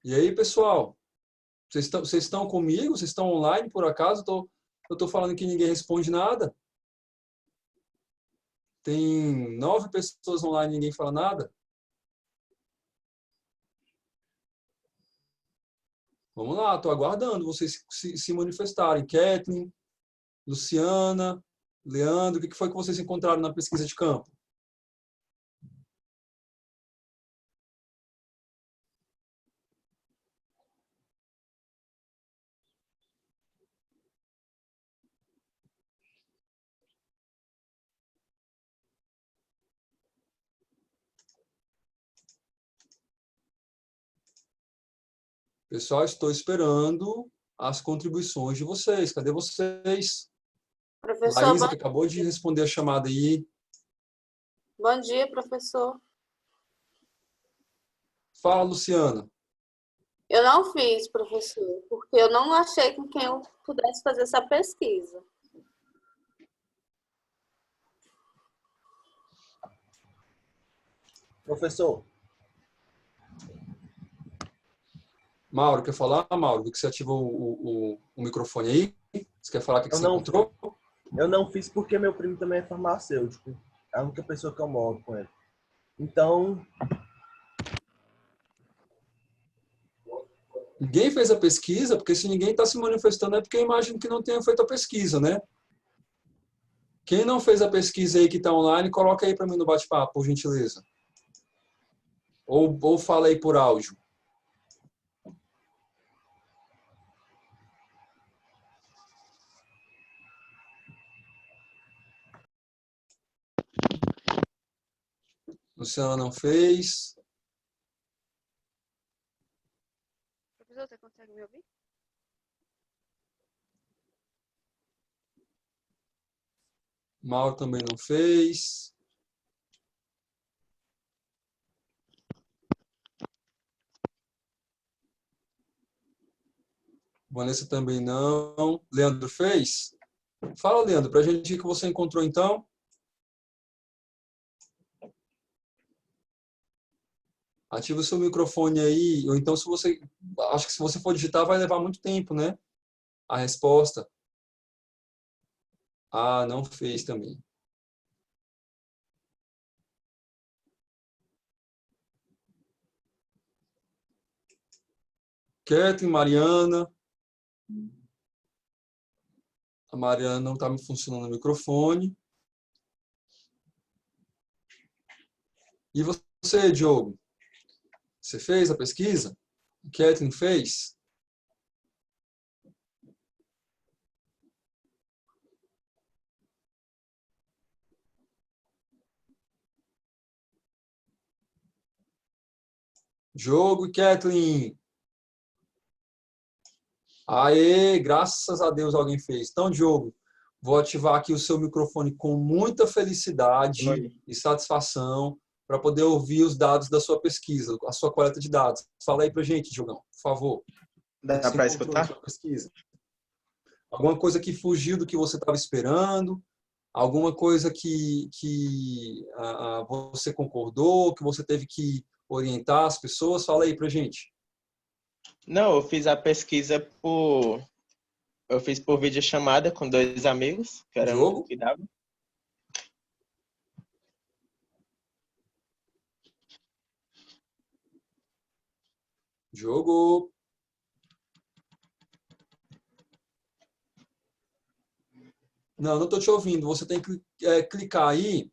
E aí, pessoal? Vocês estão comigo? Vocês estão online, por acaso? Eu estou falando que ninguém responde nada. Tem 9 pessoas online e ninguém fala nada. Vamos lá, estou aguardando vocês se manifestarem. Kathleen, Luciana, Leandro, o que foi que vocês encontraram na pesquisa de campo? Pessoal, estou esperando as contribuições de vocês. Cadê vocês? Professor, Laísa, que acabou de responder a chamada aí. bom dia, professor. Fala, Luciana. Eu não fiz, professor, porque eu não achei com quem eu pudesse fazer essa pesquisa. Professor. Mauro, quer falar? Mauro, que você ativou o microfone aí? Você quer falar o que você encontrou? Eu não fiz porque meu primo também é farmacêutico. É a única pessoa que eu moro com ele. Então... Ninguém fez a pesquisa, porque se ninguém está se manifestando é porque eu imagino que não tenha feito a pesquisa, né? Quem não fez a pesquisa aí que está online, coloca aí para mim no bate-papo, por gentileza. Ou fala aí por áudio. Luciana não fez. Professor, você consegue me ouvir? Mauro também não fez. Vanessa também não. Leandro fez? Fala, Leandro, para a gente o que você encontrou então. Ativa o seu microfone aí, ou então se você... Acho que se você for digitar vai levar muito tempo, né? A resposta. Ah, não fez também. Kathleen, Mariana. A Mariana não está me funcionando o microfone. E você, Diogo? Você fez a pesquisa? Kathleen fez? Diogo e Kathleen. Aê, graças a Deus alguém fez. Então, Diogo, vou ativar aqui o seu microfone com muita felicidade e satisfação para poder ouvir os dados da sua pesquisa, a sua coleta de dados. Fala aí para a gente, Diogão, por favor. Dá para escutar? Pesquisa. Alguma coisa que fugiu do que você estava esperando? Alguma coisa que você concordou, que você teve que orientar as pessoas? Fala aí para a gente. Não, eu fiz a pesquisa Eu fiz por videochamada com 2 amigos, que era o que dava. Diogo. Não estou te ouvindo. Você tem que clicar aí,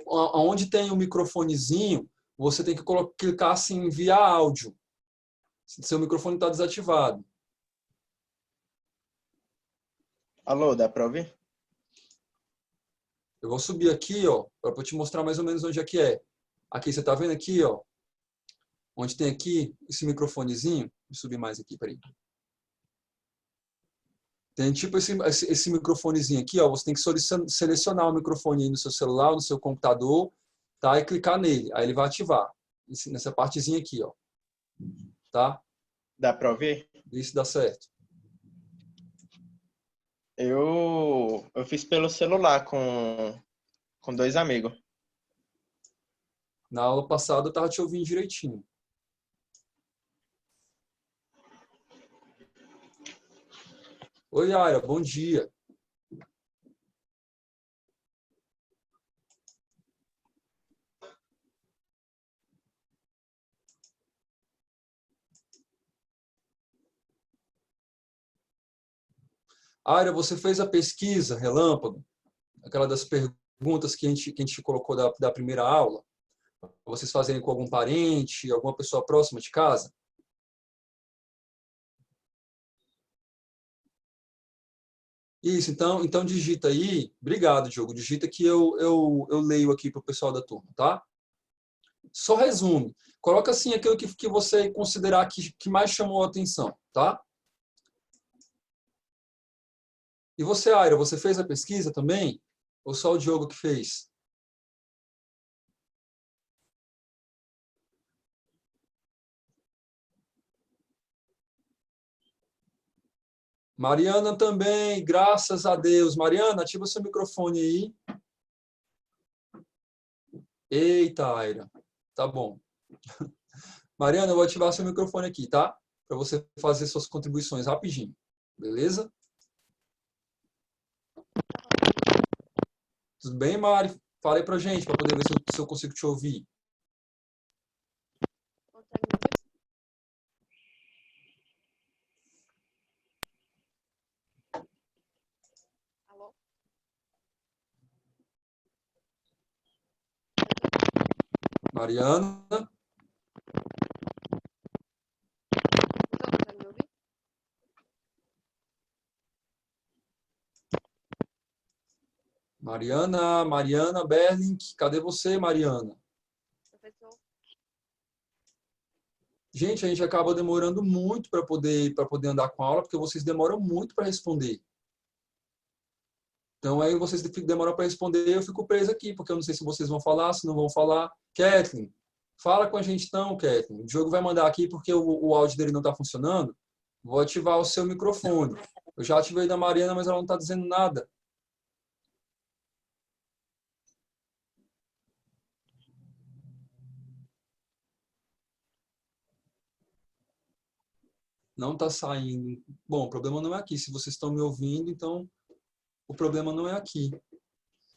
onde tem o microfonezinho, você tem que clicar assim, enviar áudio. Seu microfone está desativado. Alô, dá para ouvir? Eu vou subir aqui, ó, para te mostrar mais ou menos onde é que é. Aqui, você está vendo aqui, ó, onde tem aqui esse microfonezinho. Vou subir mais aqui, peraí. Tem tipo esse microfonezinho aqui, ó, você tem que selecionar o microfone aí no seu celular, no seu computador, tá? E clicar nele, aí ele vai ativar. Nessa partezinha aqui, ó. Tá? Dá para ouvir? Isso dá certo. Eu fiz pelo celular com 2 amigos. Na aula passada eu estava te ouvindo direitinho. Oi, Aira, bom dia. Aira, você fez a pesquisa Relâmpago? Aquela das perguntas que a gente colocou da primeira aula? Vocês fazerem com algum parente, alguma pessoa próxima de casa? Isso, então digita aí. Obrigado, Diogo. Digita que eu leio aqui para o pessoal da turma, tá? Só resume. Coloca assim aquilo que você considerar que mais chamou a atenção, tá? E você, Aira, você fez a pesquisa também? Ou só o Diogo que fez? Mariana também, graças a Deus. Mariana, ativa seu microfone aí. Eita, Aira. Tá bom. Mariana, eu vou ativar seu microfone aqui, tá? Para você fazer suas contribuições rapidinho. Beleza? Tudo bem, Mari? Fala aí pra gente, para poder ver se eu consigo te ouvir. Consegue me ouvir? Alô? Mariana? Você consegue me ouvir? Mariana Berlink, cadê você, Mariana? Professor? Gente, a gente acaba demorando muito para poder andar com a aula, porque vocês demoram muito para responder. Então, aí vocês demoram para responder, eu fico preso aqui, porque eu não sei se vocês vão falar, se não vão falar. Kathleen, fala com a gente então, Kathleen. O Diogo vai mandar aqui, porque o áudio dele não está funcionando. Vou ativar o seu microfone. Eu já ativei da Mariana, mas ela não está dizendo nada. Não está saindo. Bom, o problema não é aqui. Se vocês estão me ouvindo, então o problema não é aqui.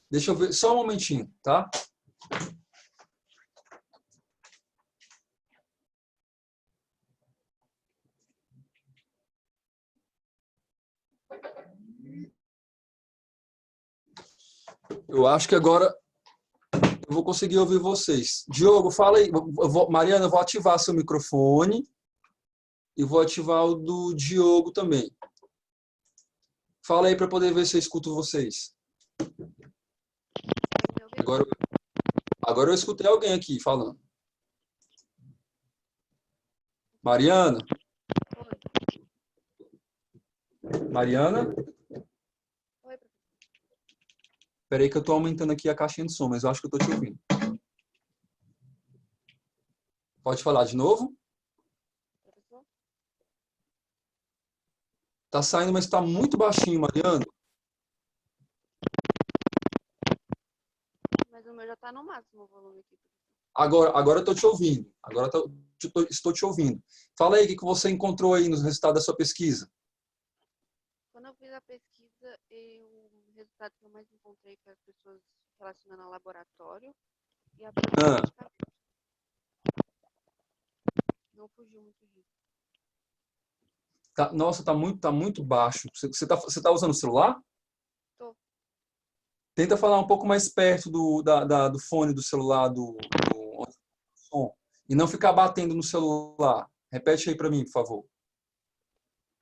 Deixa eu ver, só um momentinho, tá? Eu acho que agora eu vou conseguir ouvir vocês. Diogo, fala aí. Mariana, eu vou ativar seu microfone e vou ativar o do Diogo também. Fala aí para poder ver se eu escuto vocês. Consegue me ouvir? Agora eu escutei alguém aqui falando. Mariana? Oi. Mariana? Oi, professor. Espera aí que eu estou aumentando aqui a caixinha de som, mas eu acho que eu estou te ouvindo. Pode falar de novo? Professor? Tá saindo, mas está muito baixinho, Mariana. Mas o meu já tá no máximo o volume aqui, professor. Agora eu estou te ouvindo. Estou te ouvindo. Fala aí o que você encontrou aí nos resultados da sua pesquisa. Quando eu fiz a pesquisa, o resultado que eu mais encontrei foi as pessoas relacionando ao laboratório e a produção de medicamentos. Não fugiu muito disso. Nossa, tá muito baixo. Você tá usando o celular? Tô. Tenta falar um pouco mais perto do fone do celular, do som. E não ficar batendo no celular. Repete aí para mim, por favor.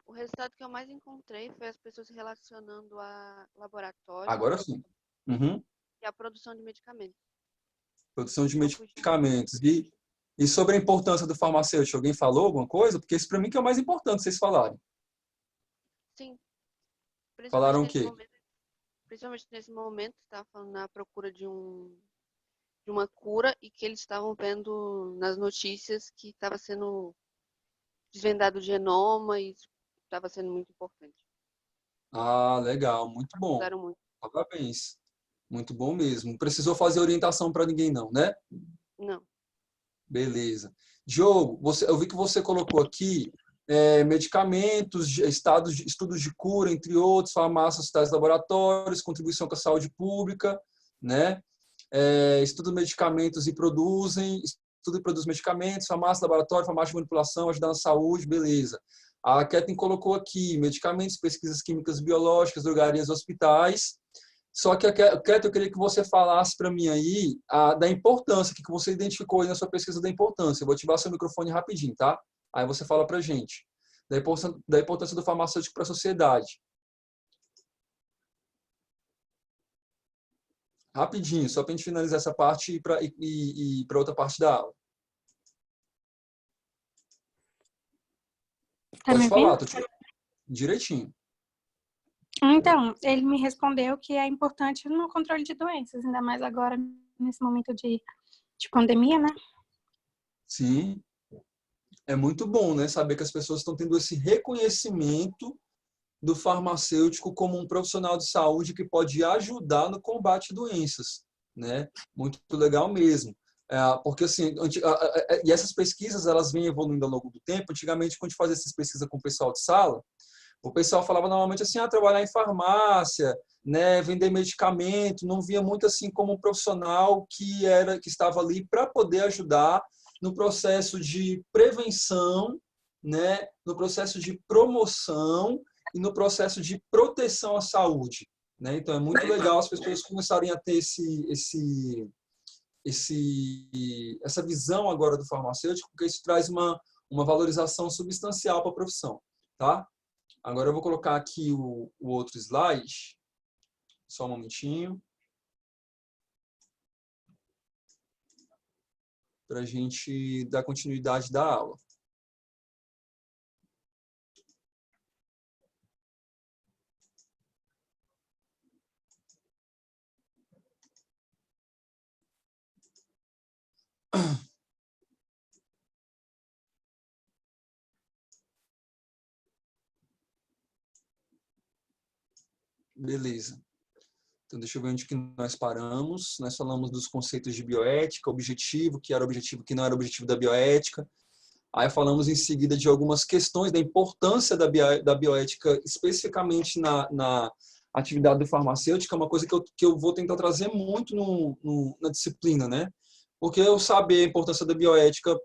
O resultado que eu mais encontrei foi as pessoas relacionando a laboratório Agora sim. Uhum. e a produção de medicamentos. Produção de Não fugiu. medicamentos. E sobre a importância do farmacêutico, alguém falou alguma coisa? Porque isso para mim que é o mais importante vocês falarem. Sim. Falaram o quê? Principalmente nesse momento, estava falando na procura de uma cura e que eles estavam vendo nas notícias que estava sendo desvendado o genoma e isso estava sendo muito importante. Ah, legal. Muito bom. Ajudaram muito. Parabéns. Muito bom mesmo. Não precisou fazer orientação para ninguém não, né? Não. Beleza. Diogo, eu vi que você colocou aqui medicamentos, estudos de cura, entre outros, farmácias, hospitais, laboratórios, contribuição com a saúde pública, né? Estudo medicamentos e produzem, estudo e produz medicamentos, farmácia, laboratório, farmácia de manipulação, ajudar na saúde, beleza. A Kathleen colocou aqui medicamentos, pesquisas químicas biológicas, drogarias, hospitais. Só que, Kathleen, eu queria que você falasse para mim aí da importância, que você identificou aí na sua pesquisa da importância. Eu vou ativar seu microfone rapidinho, tá? Aí você fala para a gente da importância do farmacêutico para a sociedade. Rapidinho, só para a gente finalizar essa parte e para outra parte da aula. Tá Pode me falar, ouvindo? tô te... direitinho. Então, ele me respondeu que é importante no controle de doenças, ainda mais agora, nesse momento de pandemia, né? Sim. É muito bom, né? Saber que as pessoas estão tendo esse reconhecimento do farmacêutico como um profissional de saúde que pode ajudar no combate a doenças, né? Muito legal mesmo. Porque, assim, e essas pesquisas, elas vêm evoluindo ao longo do tempo. Antigamente, quando a gente fazia essas pesquisas com o pessoal de sala, o pessoal falava normalmente assim, trabalhar em farmácia, né, vender medicamento, não via muito assim como um profissional que estava ali para poder ajudar no processo de prevenção, né, no processo de promoção e no processo de proteção à saúde, né? Então é muito legal as pessoas começarem a ter essa visão agora do farmacêutico, porque isso traz uma valorização substancial para a profissão, tá? Agora eu vou colocar aqui o outro slide. Só um momentinho. Para a gente dar continuidade da aula. Beleza. Então, deixa eu ver onde que nós paramos. Nós falamos dos conceitos de bioética, objetivo, que era objetivo, que não era objetivo da bioética. Aí falamos em seguida de algumas questões da importância da bioética, especificamente na atividade do farmacêutico, é uma coisa que eu vou tentar trazer muito na disciplina, né? Porque eu saber a importância da bioética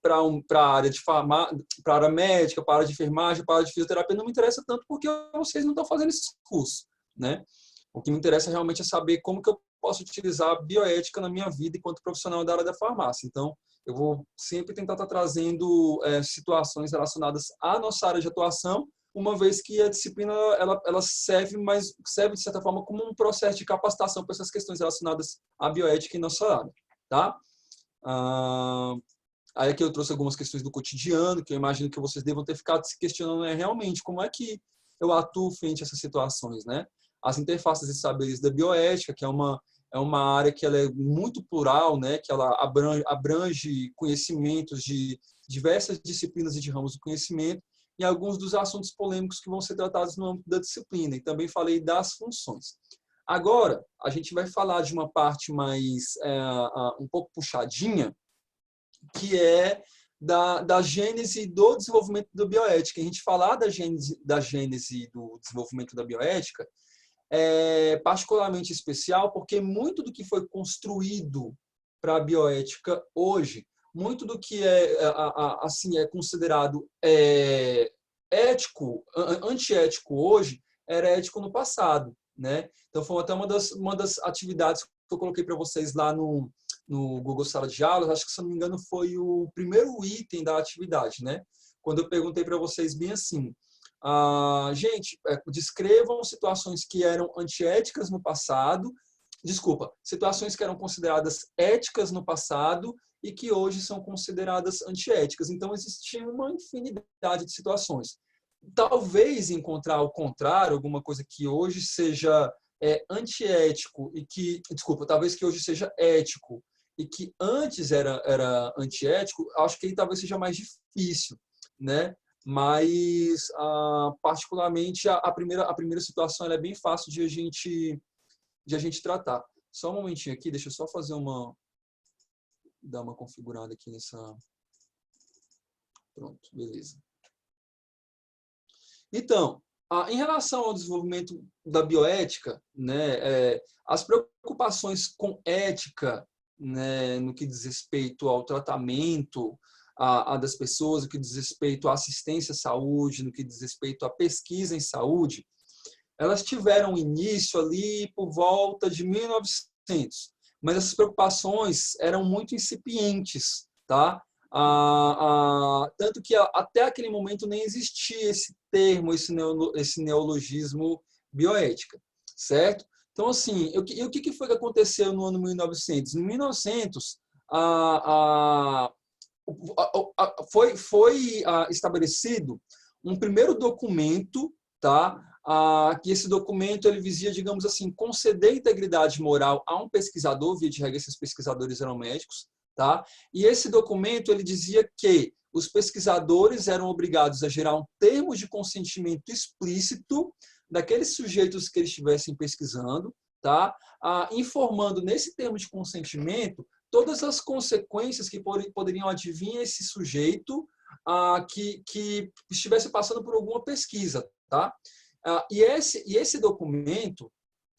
para a área de para a área médica, para a área de enfermagem, para a área de fisioterapia, não me interessa tanto porque vocês não estão fazendo esses cursos, né? O que me interessa realmente é saber como que eu posso utilizar a bioética na minha vida enquanto profissional da área da farmácia. Então, eu vou sempre tentar estar trazendo situações relacionadas à nossa área de atuação, uma vez que a disciplina ela serve de certa forma como um processo de capacitação para essas questões relacionadas à bioética em nossa área, tá? Aí aqui eu trouxe algumas questões do cotidiano, que eu imagino que vocês devam ter ficado se questionando realmente como é que eu atuo frente a essas situações, né? As interfaces de saberes da bioética, que é uma área que ela é muito plural, né? Que ela abrange conhecimentos de diversas disciplinas e de ramos do conhecimento e alguns dos assuntos polêmicos que vão ser tratados no âmbito da disciplina. E também falei das funções. Agora, a gente vai falar de uma parte mais um pouco puxadinha, que é da gênese do desenvolvimento da bioética. A gente falar da gênese do desenvolvimento da bioética é particularmente especial porque muito do que foi construído para a bioética hoje, muito do que assim, é considerado ético, antiético hoje, era ético no passado, né? Então foi até uma das atividades que eu coloquei para vocês lá no Google Sala de Aulas, acho que, se não me engano, foi o primeiro item da atividade, né? Quando eu perguntei para vocês bem assim, gente, descrevam situações que eram antiéticas no passado, situações que eram consideradas éticas no passado e que hoje são consideradas antiéticas. Então, existia uma infinidade de situações. Talvez encontrar ao contrário, alguma coisa que hoje seja antiético e que, talvez que hoje seja ético e que antes era antiético, acho que aí talvez seja mais difícil, né? Mas, particularmente, a primeira situação ela é bem fácil de a gente tratar. Só um momentinho aqui, deixa eu só fazer dar uma configurada aqui Pronto, beleza. Então, em relação ao desenvolvimento da bioética, né, as preocupações com ética, né, no que diz respeito ao tratamento das pessoas, no que diz respeito à assistência à saúde, no que diz respeito à pesquisa em saúde, elas tiveram início ali por volta de 1900, mas essas preocupações eram muito incipientes, tá? Tanto que até aquele momento nem existia esse termo, esse neologismo bioética, certo? Então, assim, o que foi que aconteceu no ano 1900? Em 1900, foi estabelecido um primeiro documento, tá? Que esse documento ele visia, digamos assim, conceder integridade moral a um pesquisador, via de regra esses pesquisadores eram médicos, tá? E esse documento ele dizia que os pesquisadores eram obrigados a gerar um termo de consentimento explícito daqueles sujeitos que eles estivessem pesquisando, tá? Informando nesse termo de consentimento todas as consequências que poderiam advir esse sujeito que estivesse passando por alguma pesquisa, tá? E esse documento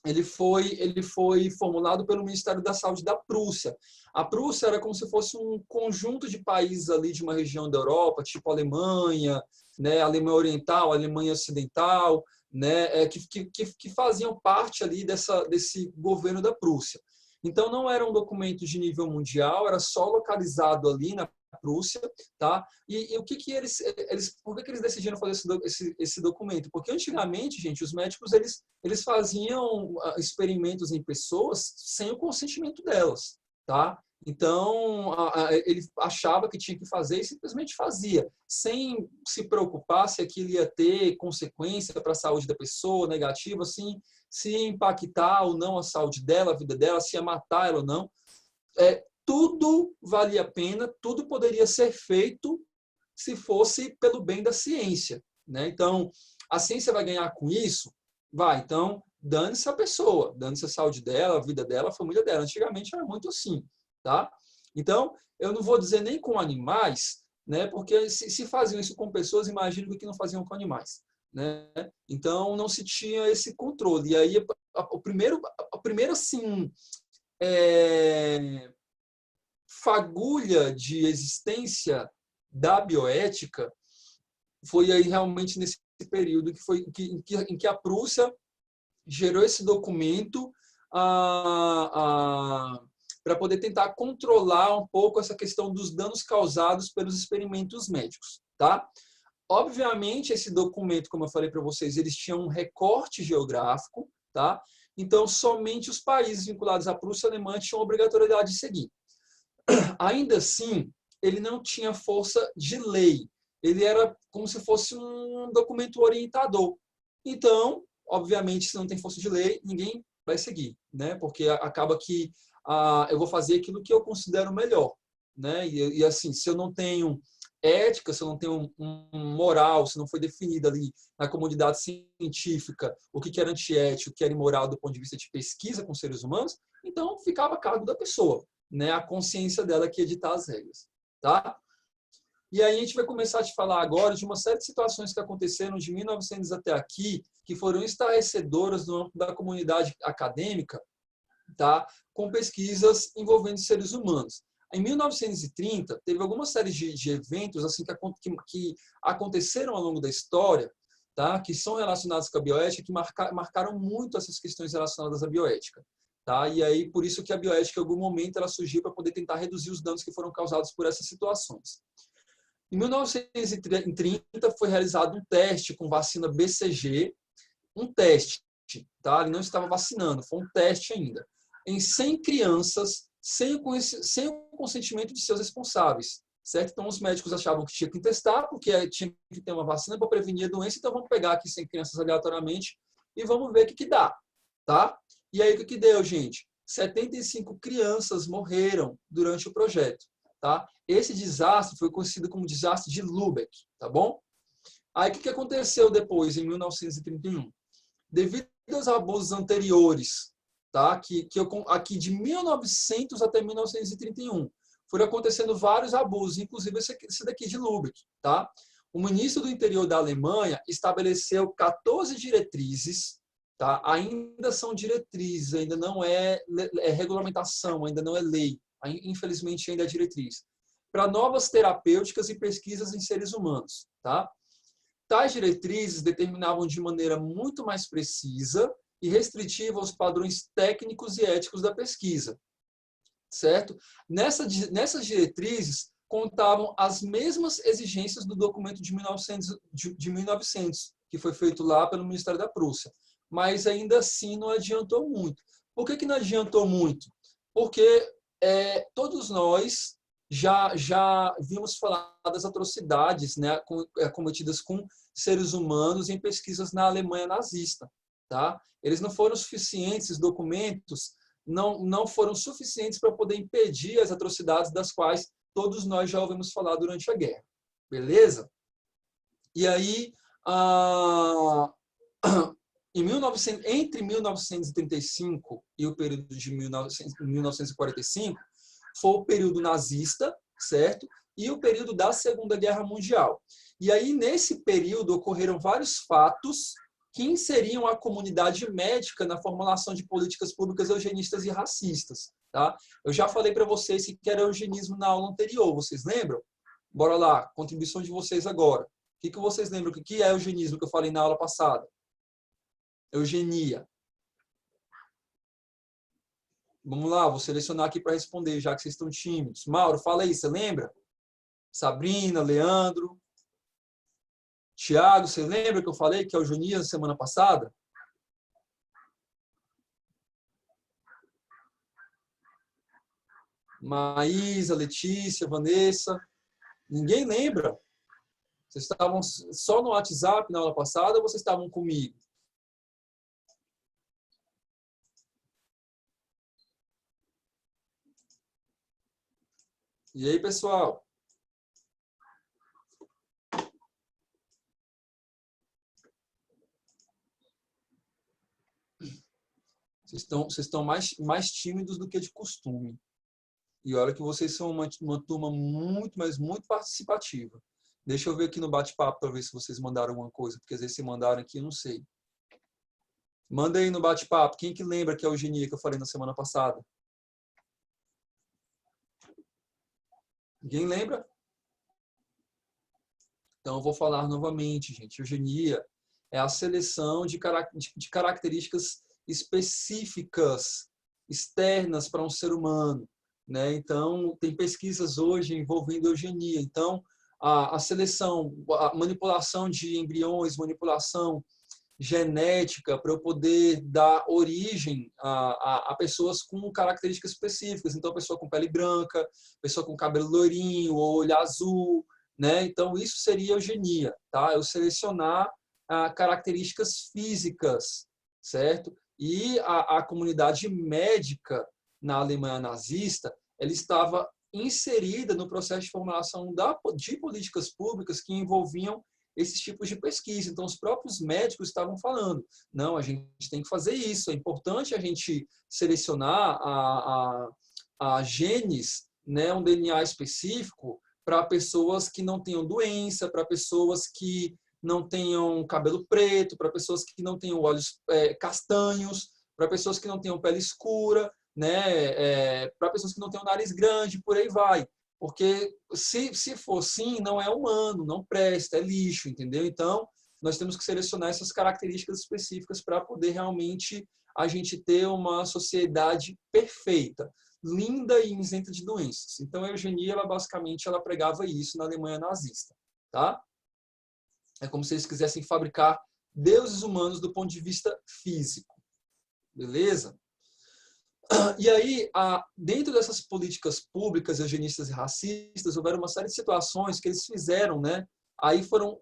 ele foi formulado pelo Ministério da Saúde da Prússia. A Prússia era como se fosse um conjunto de países ali de uma região da Europa, tipo Alemanha, né, Alemanha Oriental, Alemanha Ocidental, né, que faziam parte ali desse governo da Prússia. Então, não era um documento de nível mundial, era só localizado ali na Prússia, tá? E o que por que eles decidiram fazer esse documento? Porque antigamente, gente, os médicos eles faziam experimentos em pessoas sem o consentimento delas, tá? Então, ele achava que tinha que fazer e simplesmente fazia, sem se preocupar se aquilo ia ter consequência para a saúde da pessoa, negativa, assim, se ia impactar ou não a saúde dela, a vida dela, se ia matar ela ou não. Tudo valia a pena, tudo poderia ser feito se fosse pelo bem da ciência, né? Então, a ciência vai ganhar com isso? Vai. Então, dane-se a pessoa, dane-se a saúde dela, a vida dela, a família dela. Antigamente era muito assim, tá? Então, eu não vou dizer nem com animais, né? Porque se faziam isso com pessoas, imagino que não faziam com animais, né? Então, não se tinha esse controle. E aí, o primeiro assim, fagulha de existência da bioética foi aí realmente nesse período em que a Prússia gerou esse documento para poder tentar controlar um pouco essa questão dos danos causados pelos experimentos médicos, tá? Obviamente, esse documento, como eu falei para vocês, eles tinham um recorte geográfico, tá? Então, somente os países vinculados à Prússia alemã tinham a obrigatoriedade de seguir. Ainda assim, ele não tinha força de lei. Ele era como se fosse um documento orientador. Então, obviamente, se não tem força de lei, ninguém vai seguir, né? Porque acaba que eu vou fazer aquilo que eu considero melhor, né? E assim, se eu não tenho ética, se eu não tenho moral, se não foi definido ali na comunidade científica o que era antiético, o que era imoral do ponto de vista de pesquisa com seres humanos, então ficava a cargo da pessoa, né? A consciência dela que ia ditar as regras, tá? E aí a gente vai começar a te falar agora de uma série de situações que aconteceram de 1900 até aqui, que foram estarrecedoras no âmbito da comunidade acadêmica, tá? Com pesquisas envolvendo seres humanos. Em 1930, teve alguma série de eventos assim que aconteceram ao longo da história, tá? Que são relacionados com a bioética, que marcaram muito essas questões relacionadas à bioética. Tá? E aí, por isso que a bioética, em algum momento, ela surgiu para poder tentar reduzir os danos que foram causados por essas situações. Em 1930, foi realizado um teste com vacina BCG, um teste, tá? Ele não estava vacinando, foi um teste ainda, em 100 crianças, sem o consentimento de seus responsáveis, certo? Então, os médicos achavam que tinha que testar, porque tinha que ter uma vacina para prevenir a doença, então vamos pegar aqui 100 crianças aleatoriamente e vamos ver o que dá, tá? E aí, o que deu, gente? 75 crianças morreram durante o projeto, tá? Esse desastre foi conhecido como desastre de Lübeck, tá bom? Aí, o que aconteceu depois, em 1931? Devido aos abusos anteriores, tá? Aqui de 1900 até 1931, foram acontecendo vários abusos, inclusive esse daqui de Lübeck, tá? O ministro do interior da Alemanha estabeleceu 14 diretrizes, tá? Ainda são diretrizes, ainda não é regulamentação, ainda não é lei, infelizmente ainda é diretriz, para novas terapêuticas e pesquisas em seres humanos, tá? Tais diretrizes determinavam de maneira muito mais precisa e restritiva os padrões técnicos e éticos da pesquisa, certo? Nessas diretrizes contavam as mesmas exigências do documento de 1900, que foi feito lá pelo Ministério da Prússia, mas ainda assim não adiantou muito. Por que não adiantou muito? Porque todos nós já vimos falar das atrocidades, né, cometidas com seres humanos em pesquisas na Alemanha nazista, tá? Eles não foram suficientes, os documentos não foram suficientes para poder impedir as atrocidades das quais todos nós já ouvimos falar durante a guerra. Beleza? E aí, entre 1935 e o período de 1945, foi o período nazista, certo? E o período da Segunda Guerra Mundial. E aí, nesse período, ocorreram vários fatos que inseriam a comunidade médica na formulação de políticas públicas eugenistas e racistas, tá? Eu já falei para vocês que era eugenismo na aula anterior, vocês lembram? Bora lá, contribuição de vocês agora. O que vocês lembram? O que é eugenismo que eu falei na aula passada? Eugenia. Vamos lá, vou selecionar aqui para responder, já que vocês estão tímidos. Mauro, fala aí, você lembra? Sabrina, Leandro, Tiago, você lembra que eu falei que é eugenia na semana passada? Maísa, Letícia, Vanessa. Ninguém lembra? Vocês estavam só no WhatsApp na aula passada ou vocês estavam comigo? E aí, pessoal? Vocês estão mais tímidos do que de costume. E olha que vocês são uma turma muito, mas muito participativa. Deixa eu ver aqui no bate-papo para ver se vocês mandaram alguma coisa, porque às vezes se mandaram aqui, eu não sei. Manda aí no bate-papo. Quem que lembra que é a eugenia que eu falei na semana passada? Ninguém lembra? Então, eu vou falar novamente, gente. Eugenia é a seleção de características específicas, externas para um ser humano, né? Então, tem pesquisas hoje envolvendo eugenia. Então, a seleção, a manipulação de embriões, manipulação genética para eu poder dar origem a pessoas com características específicas. Então, a pessoa com pele branca, pessoa com cabelo loirinho, olho azul, né? Então, isso seria eugenia, tá? Eu selecionar características físicas, certo? E a comunidade médica na Alemanha nazista, ela estava inserida no processo de formulação de políticas públicas que envolviam esses tipos de pesquisa. Então, os próprios médicos estavam falando, não, a gente tem que fazer isso, é importante a gente selecionar a genes, né, um DNA específico para pessoas que não tenham doença, para pessoas que não tenham cabelo preto, para pessoas que não tenham olhos castanhos, para pessoas que não tenham pele escura, né, para pessoas que não tenham nariz grande, por aí vai. Porque se for assim, não é humano, não presta, é lixo, entendeu? Então, nós temos que selecionar essas características específicas para poder realmente a gente ter uma sociedade perfeita, linda e isenta de doenças. Então, a eugenia, basicamente, ela pregava isso na Alemanha nazista, tá? É como se eles quisessem fabricar deuses humanos do ponto de vista físico. Beleza? E aí, dentro dessas políticas públicas, eugenistas e racistas, houveram uma série de situações que eles fizeram, né? Aí foram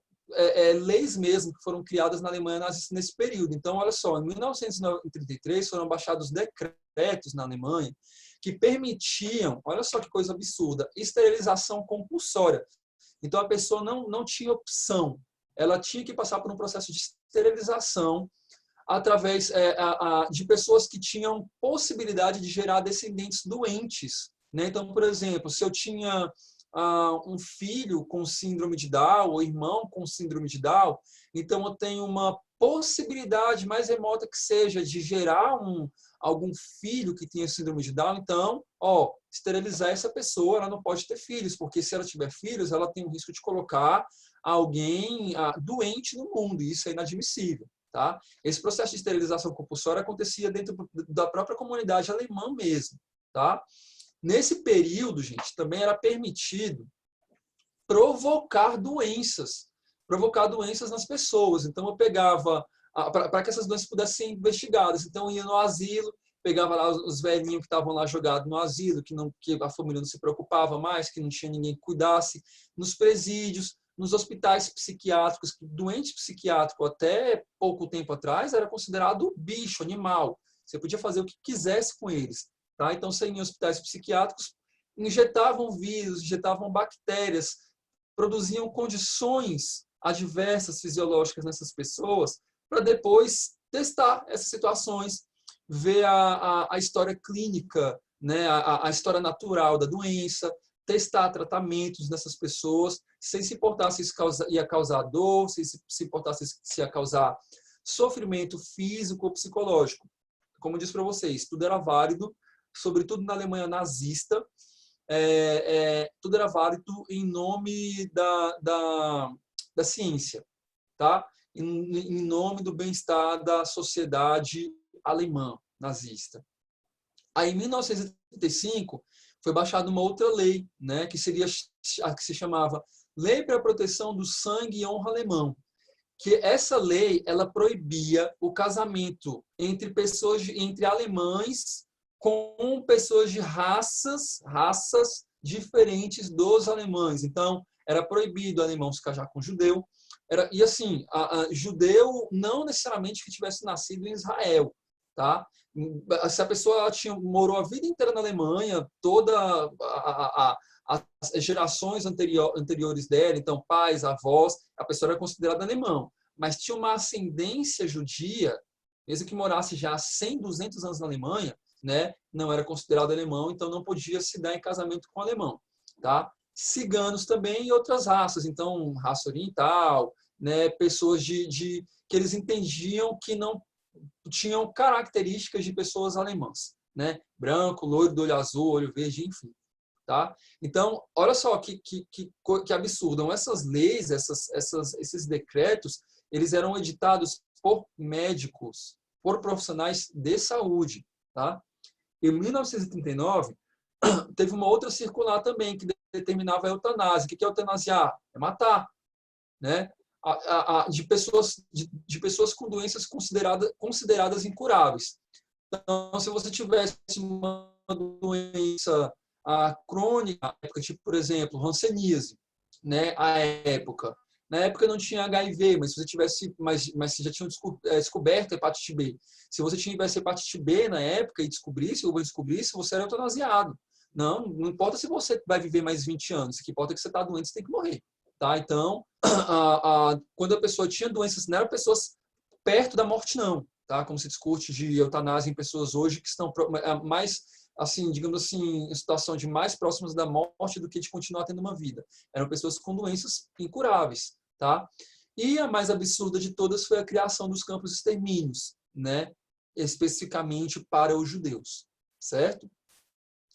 leis mesmo que foram criadas na Alemanha nazista nesse período. Então, olha só, em 1933 foram baixados decretos na Alemanha que permitiam, olha só que coisa absurda, esterilização compulsória. Então, a pessoa não tinha opção, ela tinha que passar por um processo de esterilização através de pessoas que tinham possibilidade de gerar descendentes doentes, né? Então, por exemplo, se eu tinha um filho com síndrome de Down ou irmão com síndrome de Down, então eu tenho uma possibilidade, mais remota que seja, de gerar algum filho que tenha síndrome de Down. Então, esterilizar essa pessoa, ela não pode ter filhos, porque se ela tiver filhos, ela tem o risco de colocar alguém doente no mundo, e isso é inadmissível. Tá? Esse processo de esterilização compulsória acontecia dentro da própria comunidade alemã mesmo. Tá? Nesse período, gente, também era permitido provocar doenças nas pessoas. Então, eu pegava, para que essas doenças pudessem ser investigadas, então eu ia no asilo, pegava lá os velhinhos que estavam lá jogados no asilo, que a família não se preocupava mais, que não tinha ninguém que cuidasse, nos presídios, nos hospitais psiquiátricos, que doente psiquiátrico até pouco tempo atrás era considerado bicho, animal. Você podia fazer o que quisesse com eles. Tá? Então, você ia em hospitais psiquiátricos, injetavam vírus, injetavam bactérias, produziam condições adversas fisiológicas nessas pessoas para depois testar essas situações, ver a história clínica, né? a história natural da doença, testar tratamentos nessas pessoas, sem se importar se isso ia causar dor, se importar se ia causar sofrimento físico ou psicológico. Como eu disse para vocês, tudo era válido, sobretudo na Alemanha nazista, tudo era válido em nome da ciência, tá? Em nome do bem-estar da sociedade alemã nazista. Aí, em 1935, foi baixada uma outra lei, né, que se chamava Lei para a Proteção do Sangue e Honra Alemão, que essa lei ela proibia o casamento entre alemães com pessoas de raças diferentes dos alemães. Então, era proibido o alemão se casar com judeu. E assim, judeu não necessariamente que tivesse nascido em Israel. Tá? Se a pessoa morou a vida inteira na Alemanha, as gerações anteriores dela, então pais, avós, a pessoa era considerada alemão. Mas tinha uma ascendência judia, mesmo que morasse já há 100, 200 anos na Alemanha, né, não era considerado alemão, então não podia se dar em casamento com alemão. Tá? Ciganos também e outras raças, então raça oriental, né, pessoas que eles entendiam que não tinham características de pessoas alemãs, né? Branco, loiro, do olho azul, olho verde, enfim. Tá? Então, olha só que absurdo. Essas leis, esses decretos, eles eram editados por médicos, por profissionais de saúde. Tá? Em 1939, teve uma outra circular também que determinava a eutanásia. O que é eutanasiar? É matar. Né? De pessoas com doenças consideradas incuráveis. Então, se você tivesse uma doença crônica, tipo, por exemplo, hanseníase, né, na época não tinha HIV, mas se você tivesse, mas já tinham descoberto hepatite B. Se você tivesse hepatite B na época e descobrisse, você era eutanasiado. Não importa se você vai viver mais 20 anos, o que importa é que você está doente, você tem que morrer. Tá? Então, quando a pessoa tinha doenças, não eram pessoas perto da morte, não. Tá? Como se discute de eutanásia em pessoas hoje que estão mais, assim, digamos assim, em situação de mais próximas da morte do que de continuar tendo uma vida. Eram pessoas com doenças incuráveis. Tá? E a mais absurda de todas foi a criação dos campos de extermínios, né? Especificamente para os judeus. Certo?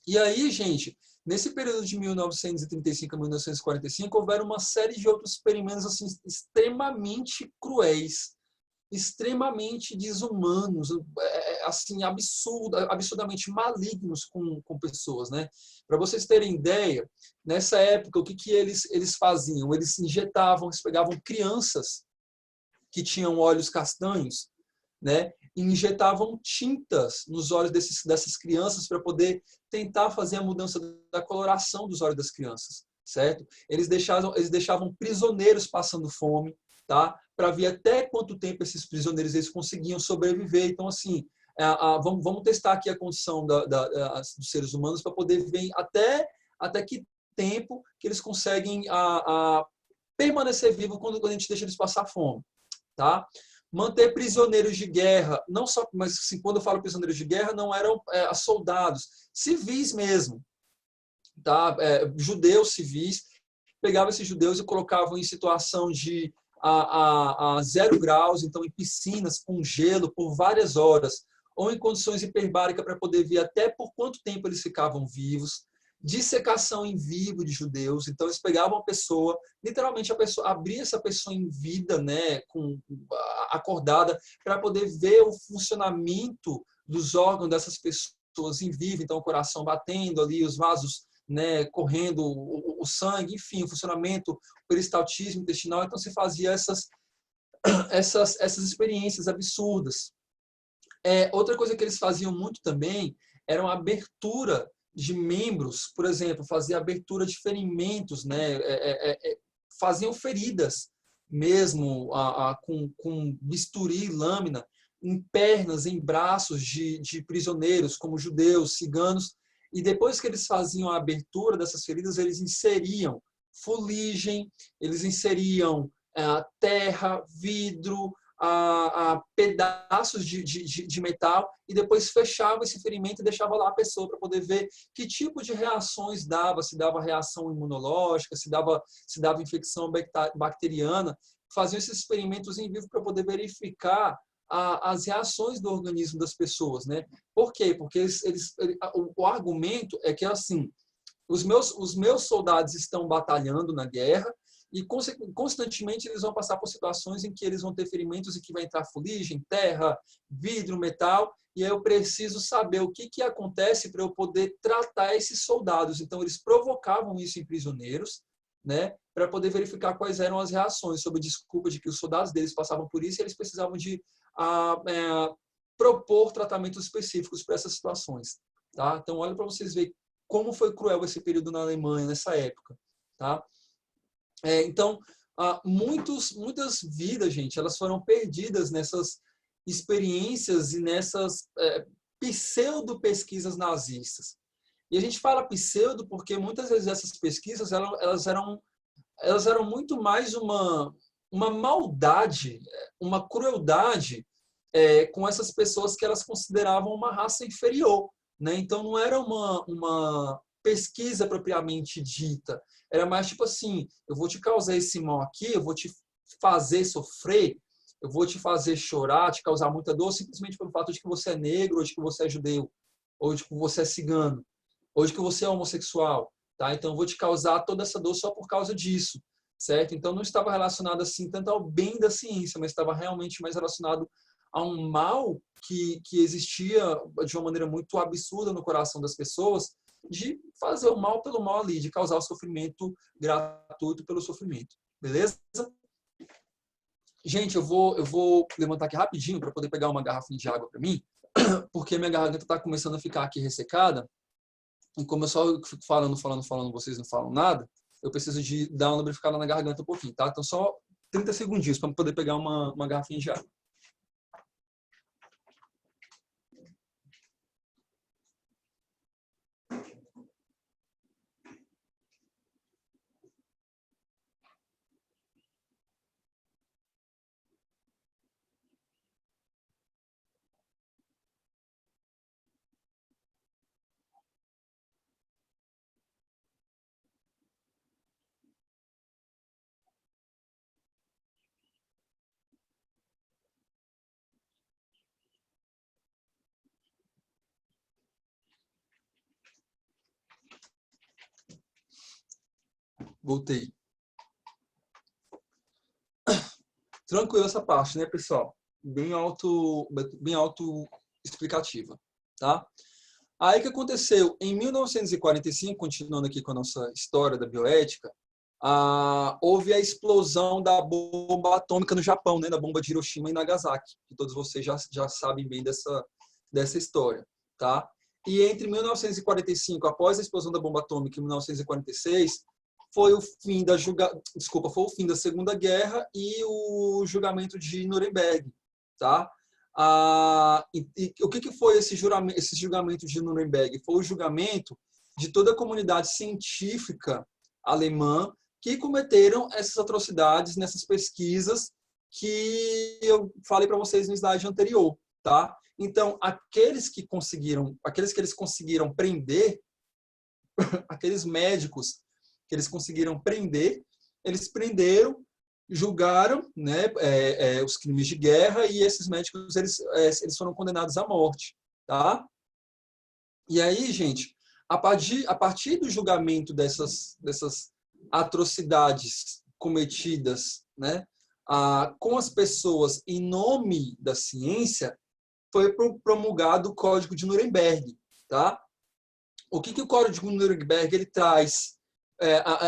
E aí, gente, nesse período de 1935 a 1945, houveram uma série de outros experimentos assim, extremamente cruéis, extremamente desumanos, assim, absurdamente malignos com pessoas. Né? Para vocês terem ideia, nessa época, o que eles faziam? Eles pegavam crianças que tinham olhos castanhos, né? E injetavam tintas nos olhos dessas crianças para poder tentar fazer a mudança da coloração dos olhos das crianças, certo? Eles deixavam prisioneiros passando fome, tá? Para ver até quanto tempo esses prisioneiros eles conseguiam sobreviver. Então, assim, vamos testar aqui a condição dos seres humanos para poder ver até que tempo que eles conseguem permanecer vivos quando a gente deixa eles passar fome, tá? Manter prisioneiros de guerra, não só, mas assim, quando eu falo prisioneiros de guerra, não eram soldados, civis mesmo, tá? Judeus civis, pegavam esses judeus e colocavam em situação de a 0 graus, então em piscinas com gelo por várias horas, ou em condições hiperbáricas para poder ver até por quanto tempo eles ficavam vivos, dissecação em vivo de judeus, então eles pegavam a pessoa, literalmente a pessoa abria essa pessoa em vida, né, acordada, para poder ver o funcionamento dos órgãos dessas pessoas em vivo, então o coração batendo ali, os vasos, né, correndo, o sangue, enfim, o funcionamento, o peristaltismo intestinal. Então se fazia essas experiências absurdas. Outra coisa que eles faziam muito também era uma abertura de membros, por exemplo, fazia abertura de ferimentos, né? Faziam feridas mesmo com bisturi e lâmina em pernas, em braços de prisioneiros, como judeus, ciganos, e depois que eles faziam a abertura dessas feridas, eles inseriam fuligem, eles inseriam terra, vidro, pedaços de metal, e depois fechava esse ferimento e deixava lá a pessoa para poder ver que tipo de reações dava, se dava reação imunológica, se dava infecção bacteriana. Faziam esses experimentos em vivo para poder verificar as reações do organismo das pessoas, né? Por quê? Porque o argumento é que assim, os meus soldados estão batalhando na guerra, e constantemente eles vão passar por situações em que eles vão ter ferimentos e que vai entrar fuligem, terra, vidro, metal, e aí eu preciso saber o que acontece para eu poder tratar esses soldados. Então eles provocavam isso em prisioneiros, né, para poder verificar quais eram as reações, sob a desculpa de que os soldados deles passavam por isso e eles precisavam de propor tratamentos específicos para essas situações. Tá? Então olha para vocês verem como foi cruel esse período na Alemanha, nessa época. Tá? Então, muitas vidas, gente, elas foram perdidas nessas experiências e nessas pseudo-pesquisas nazistas. E a gente fala pseudo porque muitas vezes essas pesquisas elas eram muito mais uma maldade, uma crueldade com essas pessoas que elas consideravam uma raça inferior, né? Então, não era uma pesquisa propriamente dita. Era mais tipo assim, eu vou te causar esse mal aqui, eu vou te fazer sofrer, eu vou te fazer chorar, te causar muita dor, simplesmente pelo fato de que você é negro, ou de que você é judeu, ou de que você é cigano, ou de que você é homossexual. Tá? Então, eu vou te causar toda essa dor só por causa disso. Certo? Então, não estava relacionado assim tanto ao bem da ciência, mas estava realmente mais relacionado a um mal que existia de uma maneira muito absurda no coração das pessoas, de fazer o mal pelo mal ali, de causar o sofrimento gratuito pelo sofrimento. Beleza? Gente, eu vou levantar aqui rapidinho para poder pegar uma garrafinha de água para mim, porque minha garganta está começando a ficar aqui ressecada, e como eu só fico falando, vocês não falam nada, eu preciso de dar uma lubrificada na garganta um pouquinho, tá? Então só 30 segundinhos para poder pegar uma garrafinha de água. Voltei. Tranquilo essa parte, né, pessoal? Bem auto explicativa, tá? Aí o que aconteceu? Em 1945, continuando aqui com a nossa história da bioética, houve a explosão da bomba atômica no Japão, né, da bomba de Hiroshima e Nagasaki, que todos vocês já sabem bem dessa história, tá? E entre 1945, após a explosão da bomba atômica, em 1946, foi o fim da Segunda Guerra e o julgamento de Nuremberg, tá? E o que foi esse julgamento de Nuremberg? Foi o julgamento de toda a comunidade científica alemã que cometeram essas atrocidades nessas pesquisas que eu falei para vocês no slide anterior, tá? Então, aqueles que eles conseguiram prender, aqueles médicos que eles conseguiram prender, eles prenderam, julgaram, né, os crimes de guerra, e esses médicos eles foram condenados à morte, tá? E aí, gente, a partir do julgamento dessas atrocidades cometidas, né, com as pessoas em nome da ciência, foi promulgado o Código de Nuremberg, tá? O que o Código de Nuremberg ele traz?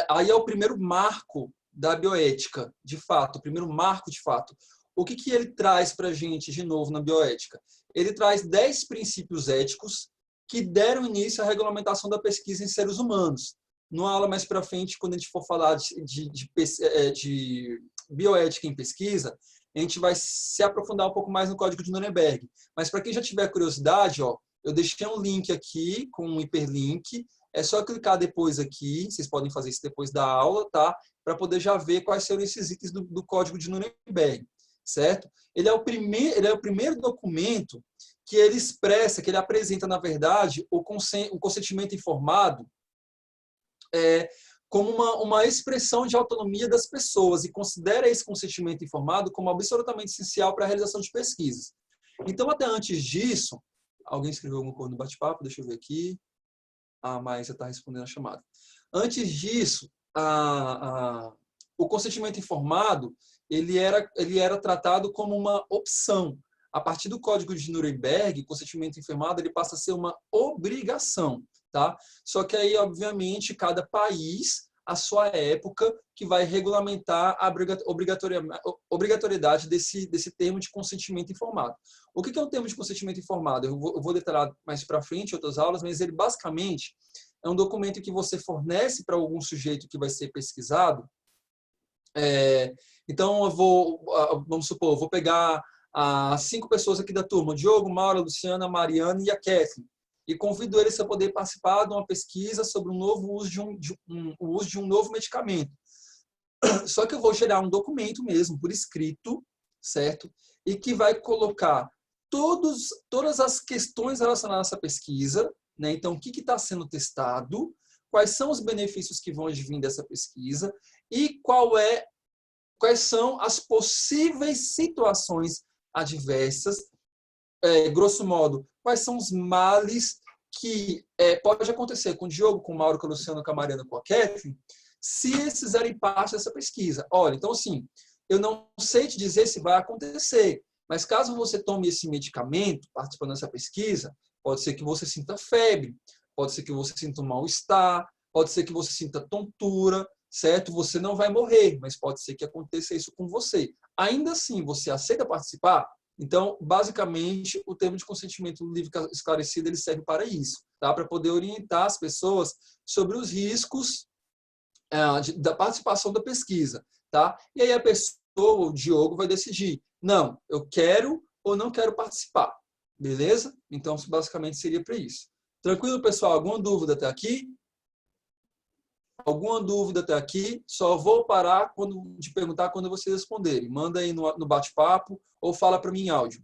Aí é o primeiro marco da bioética, de fato, o primeiro marco de fato. O que ele traz para a gente, de novo, na bioética? Ele traz 10 princípios éticos que deram início à regulamentação da pesquisa em seres humanos. Numa aula mais para frente, quando a gente for falar de bioética em pesquisa, a gente vai se aprofundar um pouco mais no Código de Nuremberg. Mas para quem já tiver curiosidade, ó, eu deixei um link aqui, com um hiperlink. É só clicar depois aqui, vocês podem fazer isso depois da aula, tá? Para poder já ver quais serão esses itens do Código de Nuremberg, certo? Ele é o primeiro documento que ele expressa, que ele apresenta, na verdade, o consentimento informado como uma expressão de autonomia das pessoas e considera esse consentimento informado como absolutamente essencial para a realização de pesquisas. Então, até antes disso, alguém escreveu alguma coisa no bate-papo? Deixa eu ver aqui. A Maísa está respondendo a chamada. Antes disso, o consentimento informado ele era tratado como uma opção. A partir do Código de Nuremberg, o consentimento informado ele passa a ser uma obrigação. Tá? Só que aí, obviamente, cada país, a sua época, que vai regulamentar a obrigatoriedade desse termo de consentimento informado. O que é um termo de consentimento informado? Eu vou detalhar mais para frente em outras aulas, mas ele basicamente é um documento que você fornece para algum sujeito que vai ser pesquisado. Então, vamos supor, eu vou pegar as 5 pessoas aqui da turma, o Diogo, Maura, a Luciana, a Mariana e a Kathleen, e convido eles a poder participar de uma pesquisa sobre o uso de um novo medicamento. Só que eu vou gerar um documento mesmo, por escrito, certo? E que vai colocar todas as questões relacionadas a essa pesquisa, né? Então, o que está sendo testado, quais são os benefícios que vão advir dessa pesquisa e quais são as possíveis situações adversas, grosso modo, quais são os males que pode acontecer com o Diogo, com o Mauro, com a Luciana, com a Mariana, com a Kathleen, se eles fizerem parte dessa pesquisa. Olha, então assim, eu não sei te dizer se vai acontecer, mas caso você tome esse medicamento, participando dessa pesquisa, pode ser que você sinta febre, pode ser que você sinta um mal-estar, pode ser que você sinta tontura, certo? Você não vai morrer, mas pode ser que aconteça isso com você. Ainda assim, você aceita participar? Então, basicamente, o termo de consentimento livre esclarecido ele serve para isso, tá? Para poder orientar as pessoas sobre os riscos da participação da pesquisa, tá? E aí a pessoa, o Diogo, vai decidir, não, eu quero ou não quero participar, beleza? Então, basicamente, seria para isso. Tranquilo, pessoal? Alguma dúvida até aqui? Alguma dúvida até aqui? Só vou parar de perguntar quando vocês responderem. Manda aí no bate-papo ou fala para mim em áudio.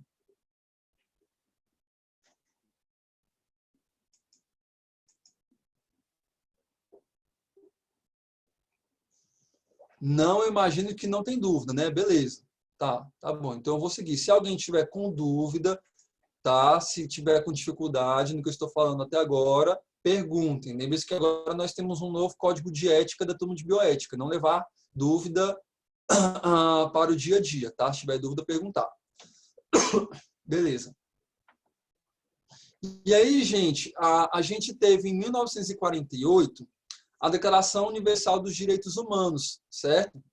Não, eu imagino que não tem dúvida, né? Beleza. Tá bom. Então eu vou seguir. Se alguém tiver com dúvida, tá? Se tiver com dificuldade no que eu estou falando até agora, perguntem. Lembre-se que agora nós temos um novo código de ética da turma de bioética. Não levar dúvida para o dia a dia, tá? Se tiver dúvida, perguntar. Beleza. E aí, gente, a gente teve em 1948 a Declaração Universal dos Direitos Humanos, certo?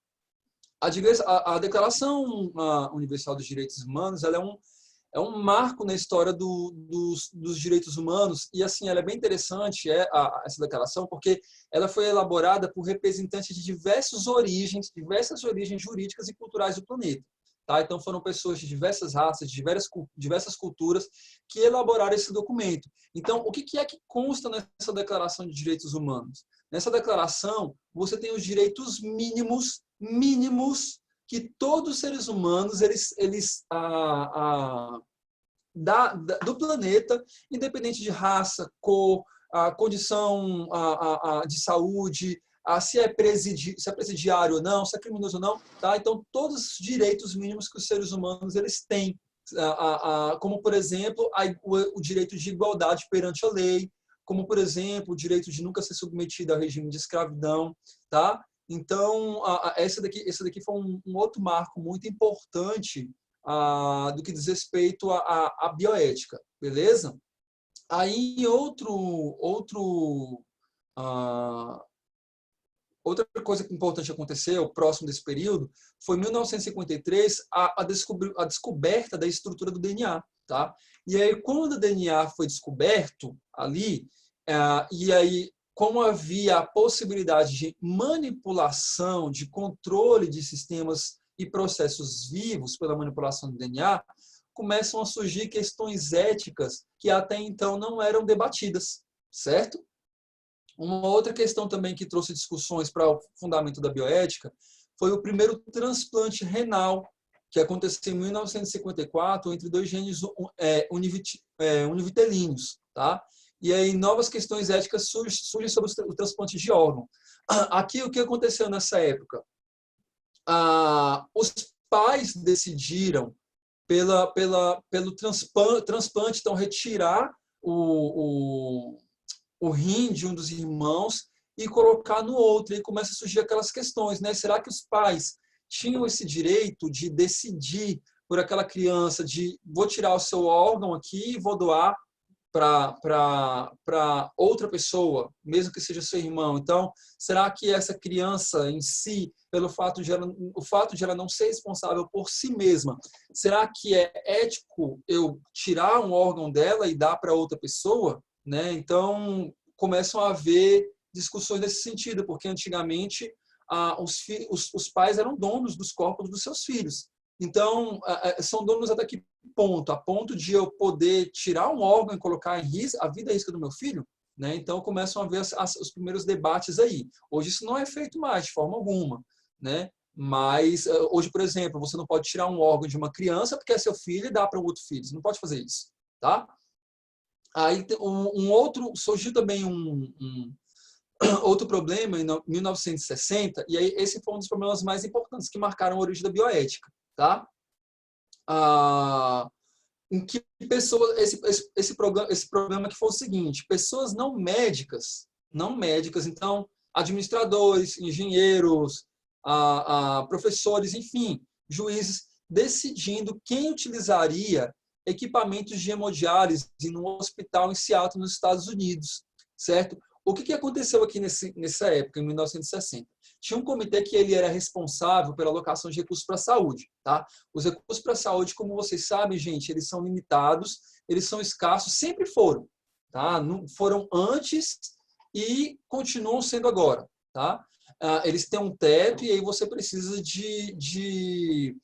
A Declaração Universal dos Direitos Humanos ela é um marco na história dos direitos humanos e, assim, ela é bem interessante, essa declaração, porque ela foi elaborada por representantes de diversas origens jurídicas e culturais do planeta. Tá? Então, foram pessoas de diversas raças, de diversas culturas, que elaboraram esse documento. Então, o que é que consta nessa Declaração de Direitos Humanos? Nessa declaração, você tem os direitos mínimos que todos os seres humanos do planeta, independente de raça, cor, a condição de saúde, se é presidiário ou não, se é criminoso ou não, tá? Então, todos os direitos mínimos que os seres humanos eles têm, como, por exemplo, o direito de igualdade perante a lei, como, por exemplo, o direito de nunca ser submetido ao regime de escravidão, tá? Então, esse daqui foi um outro marco muito importante do que diz respeito à bioética, beleza? Aí, outra coisa importante que aconteceu, próximo desse período, foi em 1953 a descoberta da estrutura do DNA. Tá? E aí, quando o DNA foi descoberto ali, e aí, como havia a possibilidade de manipulação, de controle de sistemas e processos vivos pela manipulação do DNA, começam a surgir questões éticas que até então não eram debatidas, certo? Uma outra questão também que trouxe discussões para o fundamento da bioética foi o primeiro transplante renal, que aconteceu em 1954 entre dois genes univitelíneos. Tá? E aí novas questões éticas surgem sobre o transplante de órgão. Aqui, o que aconteceu nessa época? Os pais decidiram pelo transplante, então retirar o rim de um dos irmãos e colocar no outro. E começa a surgir aquelas questões, né? Será que os pais tinham esse direito de decidir por aquela criança, de vou tirar o seu órgão aqui e vou doar para outra pessoa, mesmo que seja seu irmão? Então, será que essa criança em si, pelo fato de ela não ser responsável por si mesma, será que é ético eu tirar um órgão dela e dar para outra pessoa? Né? Então, começam a haver discussões nesse sentido, porque antigamente os pais eram donos dos corpos dos seus filhos. Então, são donos até que ponto? A ponto de eu poder tirar um órgão e colocar a vida em risco do meu filho? Né? Então, começam a haver os primeiros debates aí. Hoje isso não é feito mais, de forma alguma. Né? Mas, hoje, por exemplo, você não pode tirar um órgão de uma criança porque é seu filho e dá para um outro filho. Você não pode fazer isso. Tá? Aí surgiu também outro problema em 1960, e aí esse foi um dos problemas mais importantes que marcaram a origem da bioética. Tá? Em que pessoas, esse problema que foi o seguinte: pessoas não médicas, então administradores, engenheiros, professores, enfim, juízes, decidindo quem utilizaria equipamentos de hemodiálise no hospital em Seattle, nos Estados Unidos, certo? O que aconteceu aqui nessa época, em 1960? Tinha um comitê que ele era responsável pela alocação de recursos para a saúde. Tá? Os recursos para a saúde, como vocês sabem, gente, eles são limitados, eles são escassos, sempre foram. Tá? Não foram antes e continuam sendo agora. Tá? Eles têm um teto e aí você precisa de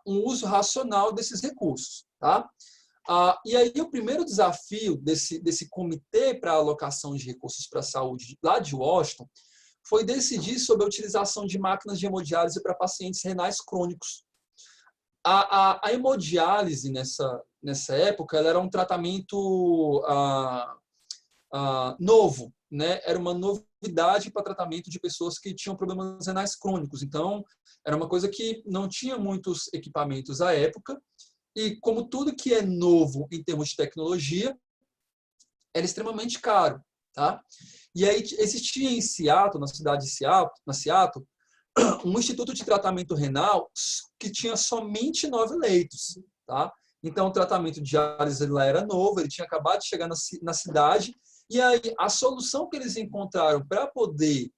um uso racional desses recursos. Tá? E aí o primeiro desafio desse comitê para alocação de recursos para a saúde lá de Washington foi decidir sobre a utilização de máquinas de hemodiálise para pacientes renais crônicos. A hemodiálise nessa época ela era um tratamento novo, né? Era uma novidade para tratamento de pessoas que tinham problemas renais crônicos. Então, era uma coisa que não tinha muitos equipamentos à época. E como tudo que é novo em termos de tecnologia, era extremamente caro. Tá? E aí existia em Seattle, na cidade de Seattle, um instituto de tratamento renal que tinha somente 9 leitos. Tá? Então, o tratamento de diálise lá era novo, ele tinha acabado de chegar na cidade, e aí a solução que eles encontraram para poder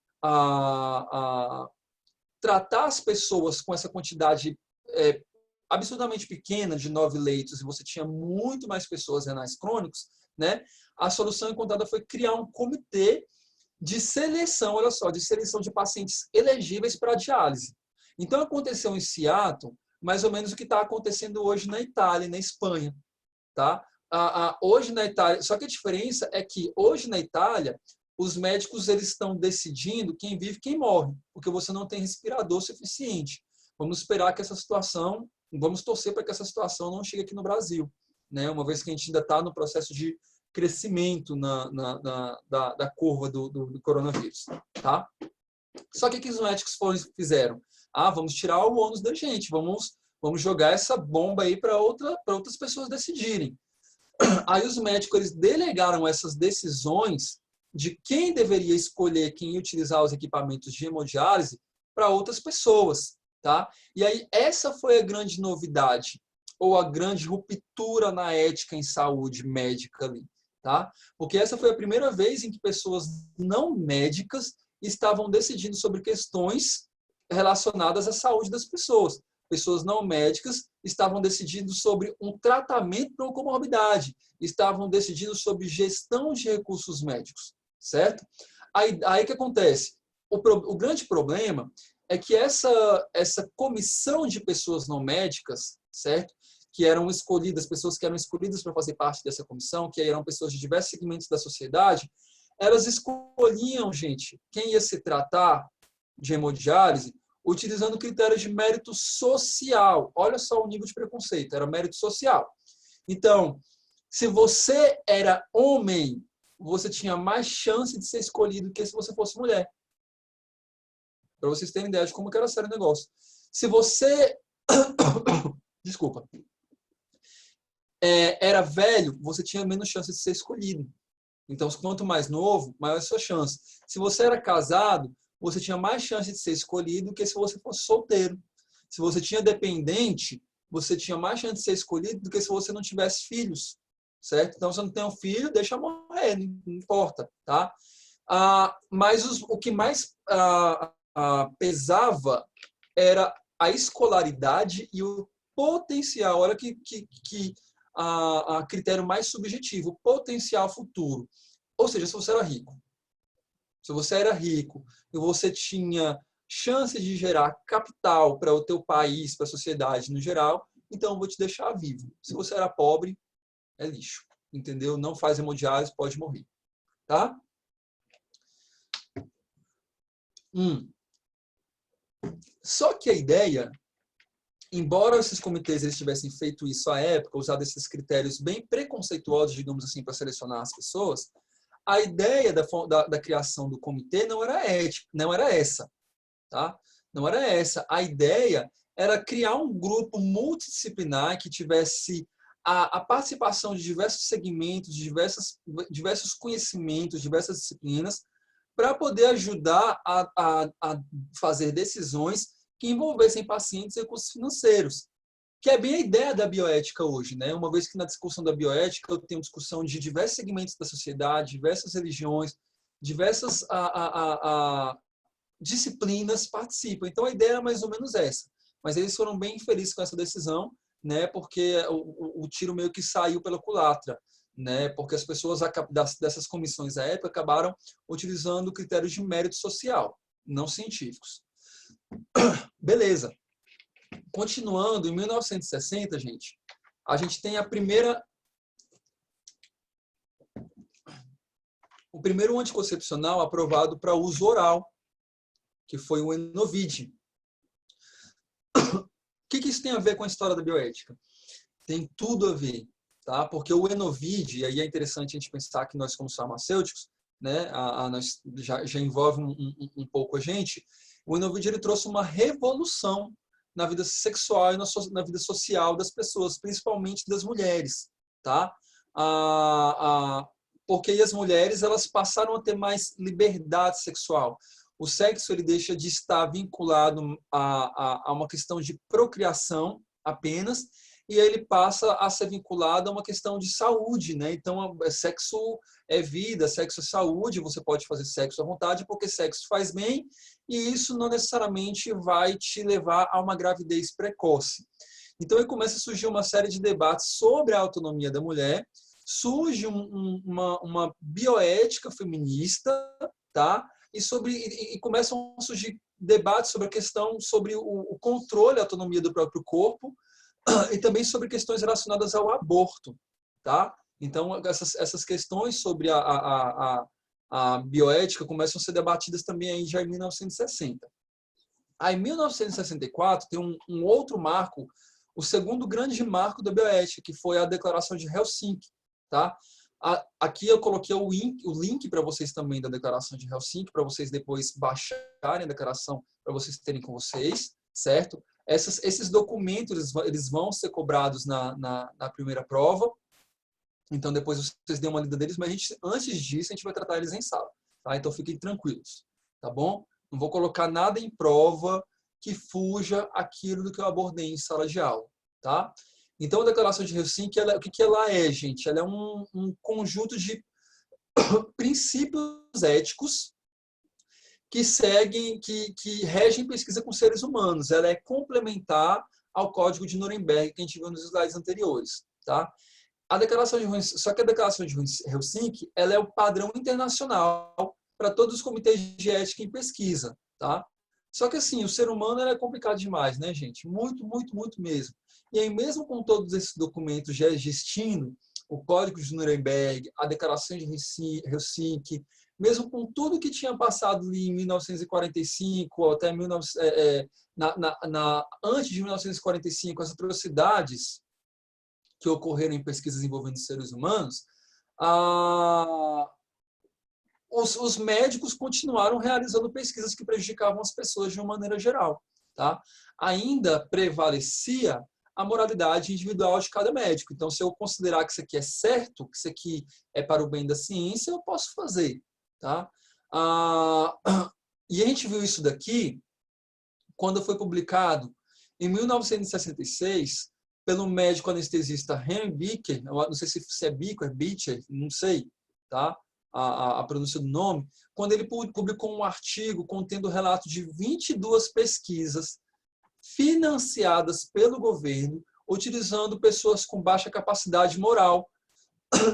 tratar as pessoas com essa quantidade absurdamente pequena de 9 leitos, e você tinha muito mais pessoas renais crônicos, né? A solução encontrada foi criar um comitê de seleção, olha só, de seleção de pacientes elegíveis para diálise. Então, aconteceu em Seattle, mais ou menos o que está acontecendo hoje na Itália e na Espanha. Tá? Hoje na Itália, só que a diferença é que hoje na Itália, os médicos eles estão decidindo quem vive e quem morre, porque você não tem respirador suficiente. Vamos esperar que essa situação, vamos torcer para que essa situação não chegue aqui no Brasil, né? Uma vez que a gente ainda está no processo de crescimento da curva do coronavírus, tá? Só que o que os médicos fizeram? Vamos tirar o ônus da gente, vamos jogar essa bomba aí para outras pessoas decidirem. Aí os médicos eles delegaram essas decisões de quem deveria escolher quem ia utilizar os equipamentos de hemodiálise para outras pessoas, tá? E aí essa foi a grande novidade, ou a grande ruptura na ética em saúde médica ali, tá? Porque essa foi a primeira vez em que pessoas não médicas estavam decidindo sobre questões relacionadas à saúde das pessoas. Pessoas não médicas estavam decidindo sobre um tratamento para uma comorbidade, estavam decidindo sobre gestão de recursos médicos, certo? Aí que acontece? O grande problema é que essa comissão de pessoas não médicas, certo? Que eram escolhidas, pessoas que eram escolhidas para fazer parte dessa comissão, que eram pessoas de diversos segmentos da sociedade, elas escolhiam, gente, quem ia se tratar de hemodiálise utilizando critérios de mérito social. Olha só o nível de preconceito, era mérito social. Então, se você era homem, você tinha mais chance de ser escolhido do que se você fosse mulher. Para vocês terem ideia de como que era sério o negócio. Se você... Desculpa. Era velho, você tinha menos chance de ser escolhido. Então, quanto mais novo, maior a sua chance. Se você era casado, você tinha mais chance de ser escolhido do que se você fosse solteiro. Se você tinha dependente, você tinha mais chance de ser escolhido do que se você não tivesse filhos, certo? Então, se você não tem um filho, deixa morrer, não importa, tá? Mas o que mais pesava era a escolaridade e o potencial. Olha que critério mais subjetivo, o potencial futuro. Ou seja, se você era rico. Se você era rico e você tinha chance de gerar capital para o teu país, para a sociedade no geral, então eu vou te deixar vivo. Se você era pobre, é lixo. Entendeu? Não faz hemodiálise, pode morrer. Tá? Só que a ideia, embora esses comitês eles tivessem feito isso à época, usado esses critérios bem preconceituosos, digamos assim, para selecionar as pessoas, a ideia da criação do comitê não era ética, não era essa, tá? Não era essa. A ideia era criar um grupo multidisciplinar que tivesse a participação de diversos segmentos, de diversos conhecimentos, diversas disciplinas, para poder ajudar a fazer decisões que envolvessem pacientes e recursos financeiros. Que é bem a ideia da bioética hoje, né? Uma vez que na discussão da bioética eu tenho discussão de diversos segmentos da sociedade, diversas religiões, diversas disciplinas participam. Então a ideia é mais ou menos essa. Mas eles foram bem infelizes com essa decisão, né? Porque o tiro meio que saiu pela culatra, né? Porque as pessoas dessas comissões à época acabaram utilizando critérios de mérito social, não científicos. Beleza. Continuando, em 1960, gente, a gente tem o primeiro anticoncepcional aprovado para uso oral, que foi o Enovide. O que isso tem a ver com a história da bioética? Tem tudo a ver, tá? Porque o Enovide, e aí é interessante a gente pensar que nós, como farmacêuticos, né, nós já envolve um pouco a gente, o Enovide ele trouxe uma revolução na vida sexual e na vida social das pessoas, principalmente das mulheres, tá? Porque as mulheres elas passaram a ter mais liberdade sexual. O sexo ele deixa de estar vinculado a uma questão de procriação apenas, e ele passa a ser vinculado a uma questão de saúde, né? Então, sexo é vida, sexo é saúde, você pode fazer sexo à vontade, porque sexo faz bem, e isso não necessariamente vai te levar a uma gravidez precoce. Então, aí começa a surgir uma série de debates sobre a autonomia da mulher, surge uma bioética feminista, tá? E começam a surgir debates sobre a questão, sobre o controle, a autonomia do próprio corpo, e também sobre questões relacionadas ao aborto, tá? Então, essas questões sobre a bioética começam a ser debatidas também aí já em 1960. Aí, em 1964, tem um outro marco, o segundo grande marco da bioética, que foi a Declaração de Helsinki, tá? Aqui eu coloquei o link para vocês também da Declaração de Helsinki, para vocês depois baixarem a declaração, para vocês terem com vocês, certo? Esses documentos eles vão ser cobrados na primeira prova, então depois vocês dêem uma lida deles, mas antes disso a gente vai tratar eles em sala, tá? Então fiquem tranquilos, tá bom? Não vou colocar nada em prova que fuja aquilo do que eu abordei em sala de aula, tá? Então, a Declaração de Helsinki, o que ela é, gente? Ela é um conjunto de princípios éticos que seguem, que regem pesquisa com seres humanos. Ela é complementar ao Código de Nuremberg que a gente viu nos slides anteriores, tá? Só que a Declaração de Helsinki, ela é o padrão internacional para todos os comitês de ética em pesquisa, tá? Só que assim, o ser humano é complicado demais, né, gente? Muito, muito, muito mesmo. E aí, mesmo com todos esses documentos já existindo, o Código de Nuremberg, a Declaração de Helsinki, mesmo com tudo que tinha passado ali em 1945, ou até antes de 1945, as atrocidades que ocorreram em pesquisas envolvendo seres humanos, os médicos continuaram realizando pesquisas que prejudicavam as pessoas de uma maneira geral, tá? Ainda prevalecia a moralidade individual de cada médico. Então, se eu considerar que isso aqui é certo, que isso aqui é para o bem da ciência, eu posso fazer, tá? E a gente viu isso daqui quando foi publicado em 1966 pelo médico anestesista Henry Beecher, não sei se é Beecher, Beecher, não sei, tá? A pronúncia do nome, quando ele publicou um artigo contendo relato de 22 pesquisas financiadas pelo governo, utilizando pessoas com baixa capacidade moral,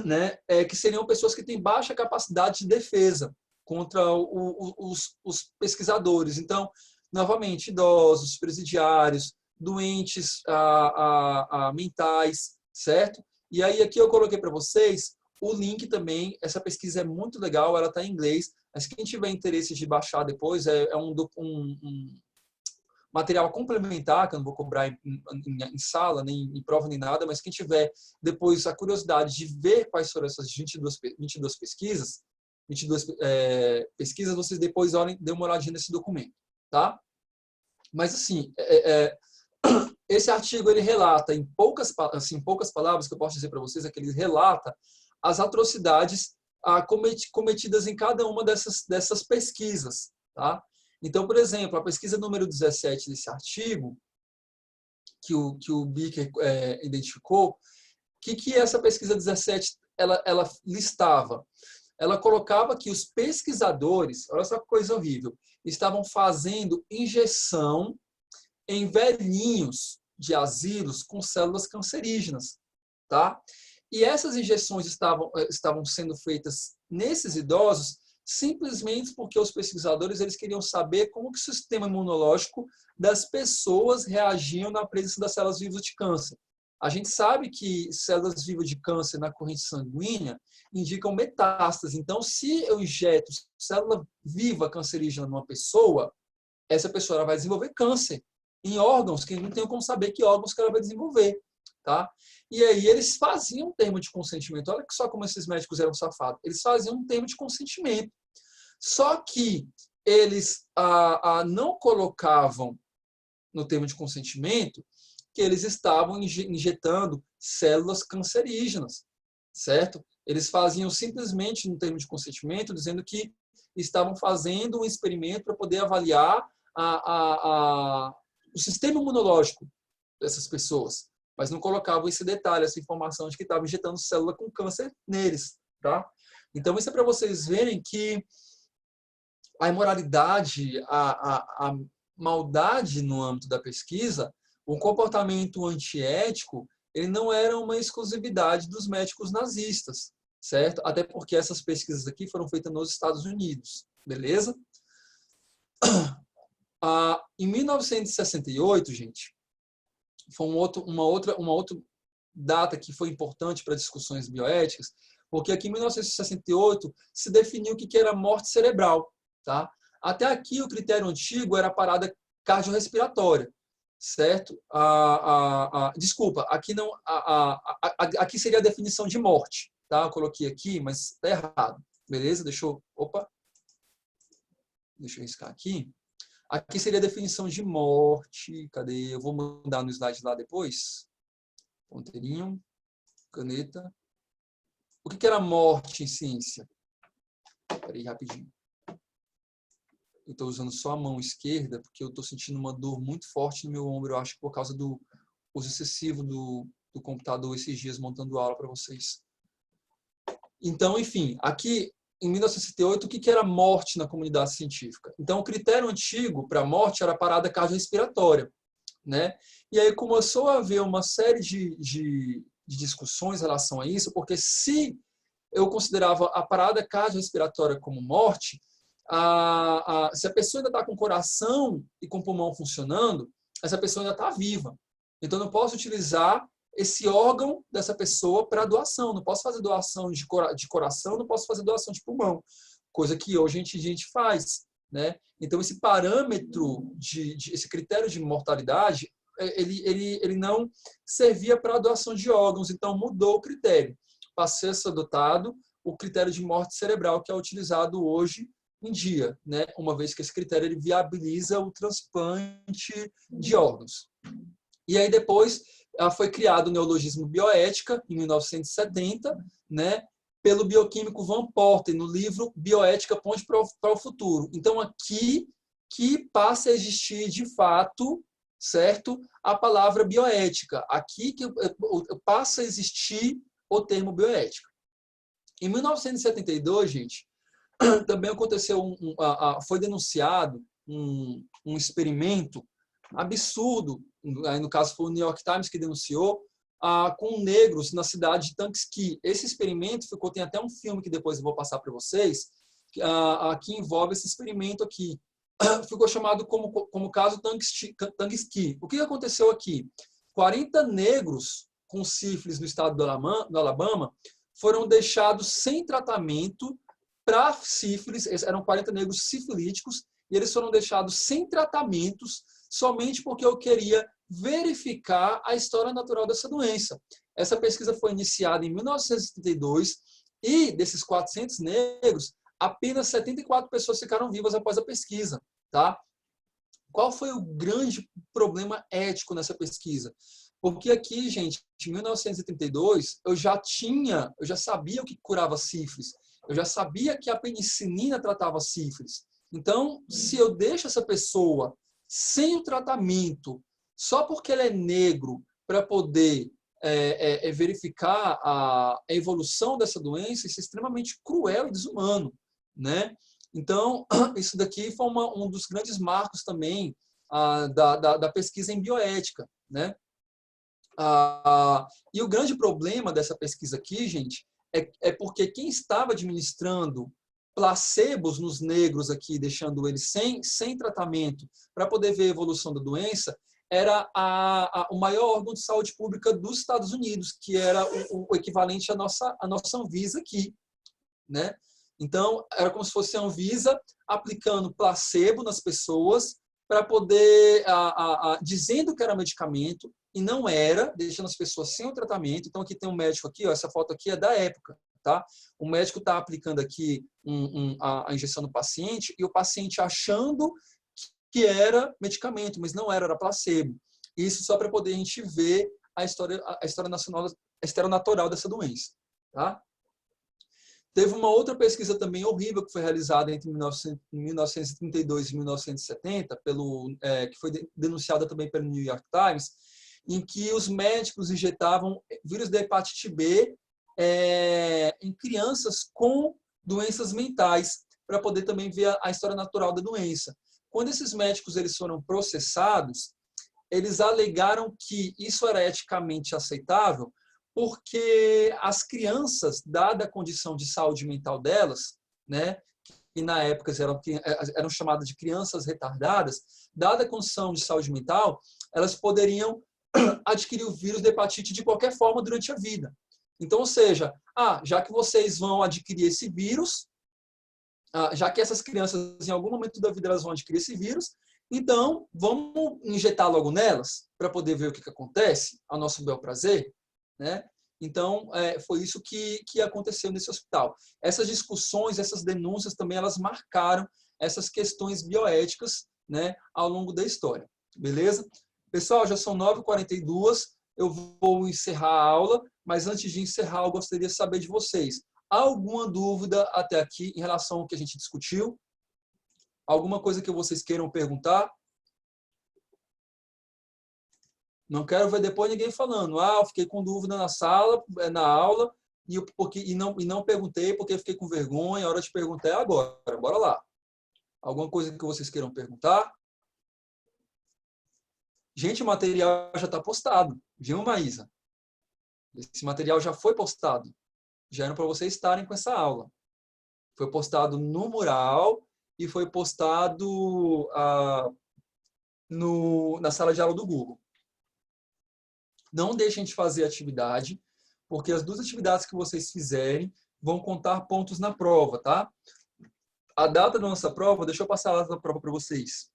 né, que seriam pessoas que têm baixa capacidade de defesa contra os pesquisadores. Então, novamente, idosos, presidiários, doentes mentais, certo? E aí aqui eu coloquei para vocês o link também. Essa pesquisa é muito legal, ela está em inglês, mas quem tiver interesse de baixar depois, é um material complementar, que eu não vou cobrar em sala, nem em prova, nem nada, mas quem tiver depois a curiosidade de ver quais foram essas 22 pesquisas, pesquisas, vocês depois olhem, dêem uma olhadinha nesse documento, tá? Mas, assim, esse artigo, ele relata, em poucas palavras, que eu posso dizer para vocês, é que ele relata as atrocidades cometidas em cada uma dessas pesquisas, tá? Então, por exemplo, a pesquisa número 17 desse artigo, que o Beecher identificou, o que essa pesquisa 17 ela listava? Ela colocava que os pesquisadores, olha só que coisa horrível, estavam fazendo injeção em velhinhos de asilos com células cancerígenas, tá? E essas injeções estavam sendo feitas nesses idosos simplesmente porque os pesquisadores eles queriam saber como que o sistema imunológico das pessoas reagiam na presença das células vivas de câncer. A gente sabe que células vivas de câncer na corrente sanguínea indicam metástase. Então, se eu injeto célula viva cancerígena numa pessoa, essa pessoa ela vai desenvolver câncer em órgãos que não tem como saber que órgãos que ela vai desenvolver, tá? E aí eles faziam um termo de consentimento. Olha só como esses médicos eram safados. Eles faziam um termo de consentimento. Só que eles não colocavam no termo de consentimento que eles estavam injetando células cancerígenas, certo? Eles faziam simplesmente no termo de consentimento dizendo que estavam fazendo um experimento para poder avaliar o sistema imunológico dessas pessoas, mas não colocavam esse detalhe, essa informação de que estavam injetando célula com câncer neles, tá? Então, isso é para vocês verem que a imoralidade, a maldade no âmbito da pesquisa, o comportamento antiético, ele não era uma exclusividade dos médicos nazistas, certo? Até porque essas pesquisas aqui foram feitas nos Estados Unidos, beleza? Em 1968, gente, foi uma outra data que foi importante para discussões bioéticas, porque aqui em 1968 se definiu o que era morte cerebral, tá? Até aqui o critério antigo era a parada cardiorrespiratória, certo? Desculpa, aqui não, aqui seria a definição de morte, tá? Eu coloquei aqui, mas tá errado. Beleza? Deixa eu riscar aqui. Aqui seria a definição de morte. Cadê? Eu vou mudar no slide lá depois. Ponteirinho, caneta. O que era morte em ciência? Espera aí, rapidinho. Eu estou usando só a mão esquerda porque eu estou sentindo uma dor muito forte no meu ombro. Eu acho que por causa do uso excessivo do computador esses dias montando aula para vocês. Então, enfim, aqui em 1968, o que era morte na comunidade científica? Então, o critério antigo para morte era a parada cardiorrespiratória, né? E aí começou a haver uma série de discussões em relação a isso, porque se eu considerava a parada cardiorrespiratória como morte, se a pessoa ainda está com o coração e com o pulmão funcionando, essa pessoa ainda está viva. Então, eu não posso utilizar esse órgão dessa pessoa para doação. Não posso fazer doação de coração, não posso fazer doação de pulmão, coisa que hoje a gente faz, né? Então, esse parâmetro, esse critério de mortalidade, ele não servia para a doação de órgãos, então mudou o critério. Passou a ser adotado o critério de morte cerebral, que é utilizado hoje em dia, né? Uma vez que esse critério ele viabiliza o transplante de órgãos. E aí depois foi criado o neologismo bioética, em 1970, né, pelo bioquímico Van Porter, no livro Bioética, Ponte para o Futuro. Então, aqui que passa a existir, de fato, certo, a palavra bioética. Aqui que passa a existir o termo bioética. Em 1972, gente, também aconteceu, foi denunciado um experimento absurdo, aí no caso foi o New York Times que denunciou, com negros na cidade de Tuskegee. Esse experimento tem até um filme que depois eu vou passar para vocês, que envolve esse experimento aqui. Ficou chamado como caso Tuskegee. O que aconteceu aqui? 40 negros com sífilis no estado do Alabama foram deixados sem tratamento para sífilis. Eram 40 negros sifilíticos e eles foram deixados sem tratamentos somente porque eu queria verificar a história natural dessa doença. Essa pesquisa foi iniciada em 1972 e desses 400 negros, apenas 74 pessoas ficaram vivas após a pesquisa, tá? Qual foi o grande problema ético nessa pesquisa? Porque aqui, gente, em 1932, eu já sabia o que curava sífilis, eu já sabia que a penicilina tratava sífilis. Então, se eu deixo essa pessoa sem o tratamento, só porque ele é negro, para poder verificar a evolução dessa doença, isso é extremamente cruel e desumano, né? Então, isso daqui foi um dos grandes marcos também da pesquisa em bioética, né? E o grande problema dessa pesquisa aqui, gente, é porque quem estava administrando placebos nos negros aqui, deixando eles sem tratamento para poder ver a evolução da doença, era o maior órgão de saúde pública dos Estados Unidos, que era o equivalente à nossa Anvisa aqui, né? Então, era como se fosse a Anvisa aplicando placebo nas pessoas para poder, dizendo que era medicamento, e não era, deixando as pessoas sem o tratamento. Então, aqui tem um médico aqui, ó, essa foto aqui é da época, tá? O médico está aplicando aqui a injeção no paciente e o paciente achando que era medicamento, mas não era placebo. Isso só para poder a gente ver a história natural dessa doença, tá? Teve uma outra pesquisa também horrível que foi realizada entre 1932 e 1970, que foi denunciada também pelo New York Times, em que os médicos injetavam vírus da hepatite B em crianças com doenças mentais, para poder também ver a história natural da doença. Quando esses médicos eles foram processados, eles alegaram que isso era eticamente aceitável, porque as crianças, dada a condição de saúde mental delas, né, que na época eram chamadas de crianças retardadas, dada a condição de saúde mental, elas poderiam adquirir o vírus da hepatite de qualquer forma durante a vida. Então, ou seja, já que vocês vão adquirir esse vírus, já que essas crianças, em algum momento da vida, elas vão adquirir esse vírus, então, vamos injetar logo nelas, para poder ver o que acontece, ao nosso bel prazer, né? Então, foi isso que aconteceu nesse hospital. Essas discussões, essas denúncias também, elas marcaram essas questões bioéticas, né, ao longo da história. Beleza? Pessoal, já são 9h42, eu vou encerrar a aula, mas antes de encerrar, eu gostaria de saber de vocês. Há alguma dúvida até aqui em relação ao que a gente discutiu? Alguma coisa que vocês queiram perguntar? Não quero ver depois ninguém falando, eu fiquei com dúvida na aula, e não perguntei porque fiquei com vergonha, a hora de perguntar é agora. Bora lá. Alguma coisa que vocês queiram perguntar? Gente, o material já está postado, viu, Maísa? Esse material já foi postado. Já era para vocês estarem com essa aula. Foi postado no mural e foi postado na sala de aula do Google. Não deixem de fazer atividade, porque as 2 atividades que vocês fizerem vão contar pontos na prova, tá? A data da nossa prova, deixa eu passar a data da prova para vocês.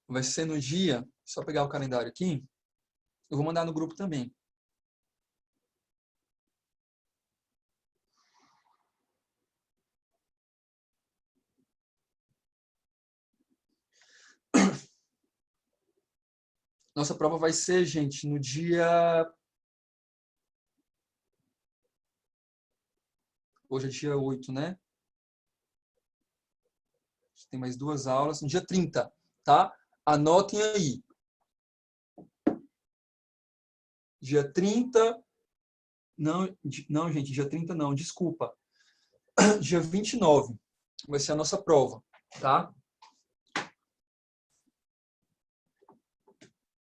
Vai ser no dia, só pegar o calendário aqui, eu vou mandar no grupo também. Nossa prova vai ser, gente, no dia... Hoje é dia 8, né? Tem mais 2 aulas. No dia 30, tá? Anotem aí. Dia 30... Não, gente, dia 30 não, desculpa. Dia 29 vai ser a nossa prova, tá?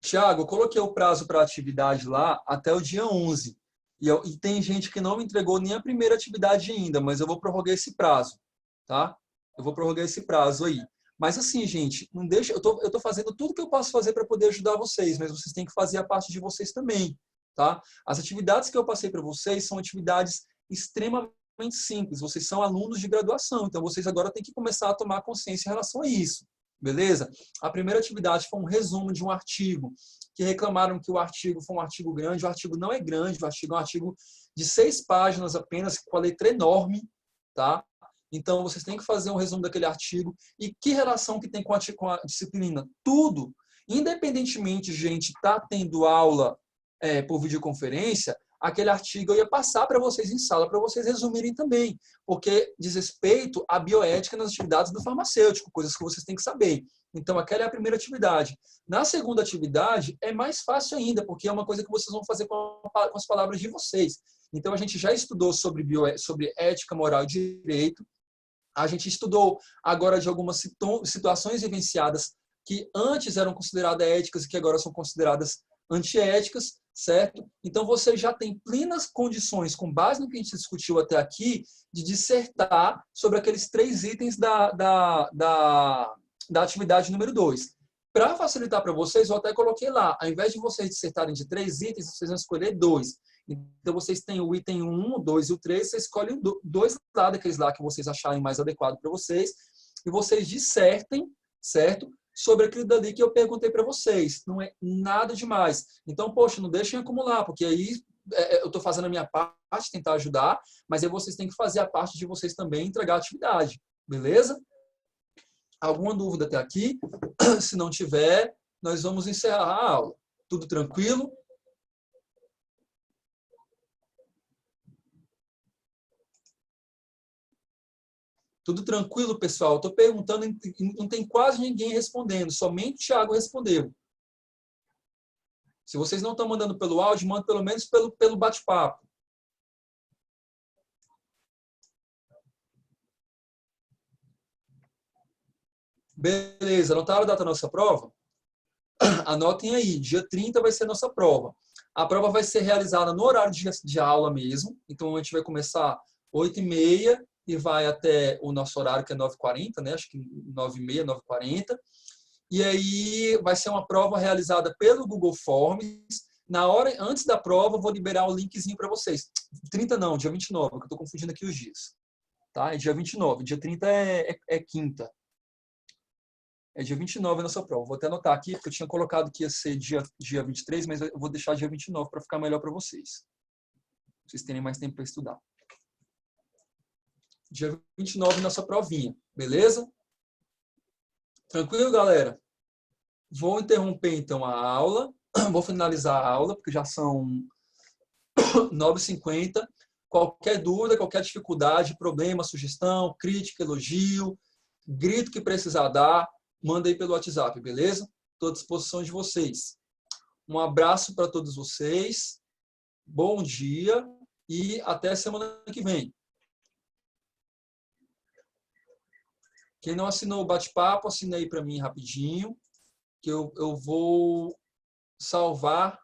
Tiago, eu coloquei o prazo para a atividade lá até o dia 11. E tem gente que não me entregou nem a primeira atividade ainda, mas eu vou prorrogar esse prazo, tá? Eu vou prorrogar esse prazo aí. Mas assim, gente, não deixa, eu tô fazendo tudo que eu posso fazer para poder ajudar vocês, mas vocês têm que fazer a parte de vocês também, tá? As atividades que eu passei para vocês são atividades extremamente simples. Vocês são alunos de graduação, então vocês agora têm que começar a tomar consciência em relação a isso. Beleza? A primeira atividade foi um resumo de um artigo, que reclamaram que o artigo foi um artigo grande. O artigo não é grande, o artigo é um artigo de 6 páginas apenas, com a letra enorme, tá? Então, vocês têm que fazer um resumo daquele artigo. E que relação que tem com a disciplina? Tudo. Independentemente, gente, tá tendo aula por videoconferência, aquele artigo eu ia passar para vocês em sala, para vocês resumirem também, porque diz respeito à bioética nas atividades do farmacêutico, coisas que vocês têm que saber. Então, aquela é a primeira atividade. Na segunda atividade, é mais fácil ainda, porque é uma coisa que vocês vão fazer com as palavras de vocês. Então, a gente já estudou sobre ética, moral e direito. A gente estudou agora de algumas situações vivenciadas que antes eram consideradas éticas e que agora são consideradas antiéticas, certo? Então, você já tem plenas condições, com base no que a gente discutiu até aqui, de dissertar sobre aqueles 3 itens da atividade número 2. Para facilitar para vocês, eu até coloquei lá, ao invés de vocês dissertarem de 3 itens, vocês vão escolher 2. Então, vocês têm o item 1, o 2 e o 3, vocês escolhem 2 lá, daqueles lá que vocês acharem mais adequado para vocês, e vocês dissertem, certo? Sobre aquilo dali que eu perguntei para vocês. Não é nada demais. Então, poxa, não deixem acumular, porque aí eu estou fazendo a minha parte, tentar ajudar, mas aí vocês têm que fazer a parte de vocês também, entregar a atividade. Beleza? Alguma dúvida até aqui? Se não tiver, nós vamos encerrar a aula. Tudo tranquilo? Tudo tranquilo, pessoal? Estou perguntando, não tem quase ninguém respondendo, somente o Thiago respondeu. Se vocês não estão mandando pelo áudio, manda pelo menos pelo bate-papo. Beleza, anotaram a data da nossa prova? Anotem aí, dia 30 vai ser a nossa prova. A prova vai ser realizada no horário de aula mesmo, então a gente vai começar 8h30 e vai até o nosso horário, que é 9h40, né? Acho que 9h30, 9h40. E aí vai ser uma prova realizada pelo Google Forms. Na hora, antes da prova, eu vou liberar o linkzinho para vocês. 30 não, dia 29, porque eu estou confundindo aqui os dias. Tá? É dia 29, dia 30 é quinta. É dia 29 a nossa prova. Vou até anotar aqui, porque eu tinha colocado que ia ser dia 23, mas eu vou deixar dia 29 para ficar melhor para vocês. vocês terem mais tempo para estudar. Dia 29, nossa provinha. Beleza? Tranquilo, galera? Vou interromper, então, a aula. Vou finalizar a aula, porque já são 9h50. Qualquer dúvida, qualquer dificuldade, problema, sugestão, crítica, elogio, grito que precisar dar, manda aí pelo WhatsApp, beleza? Estou à disposição de vocês. Um abraço para todos vocês. Bom dia e até semana que vem. Quem não assinou o bate-papo, assina aí para mim rapidinho, que eu vou salvar,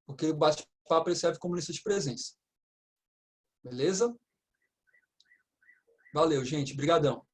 porque o bate-papo serve como lista de presença. Beleza? Valeu, gente. Brigadão.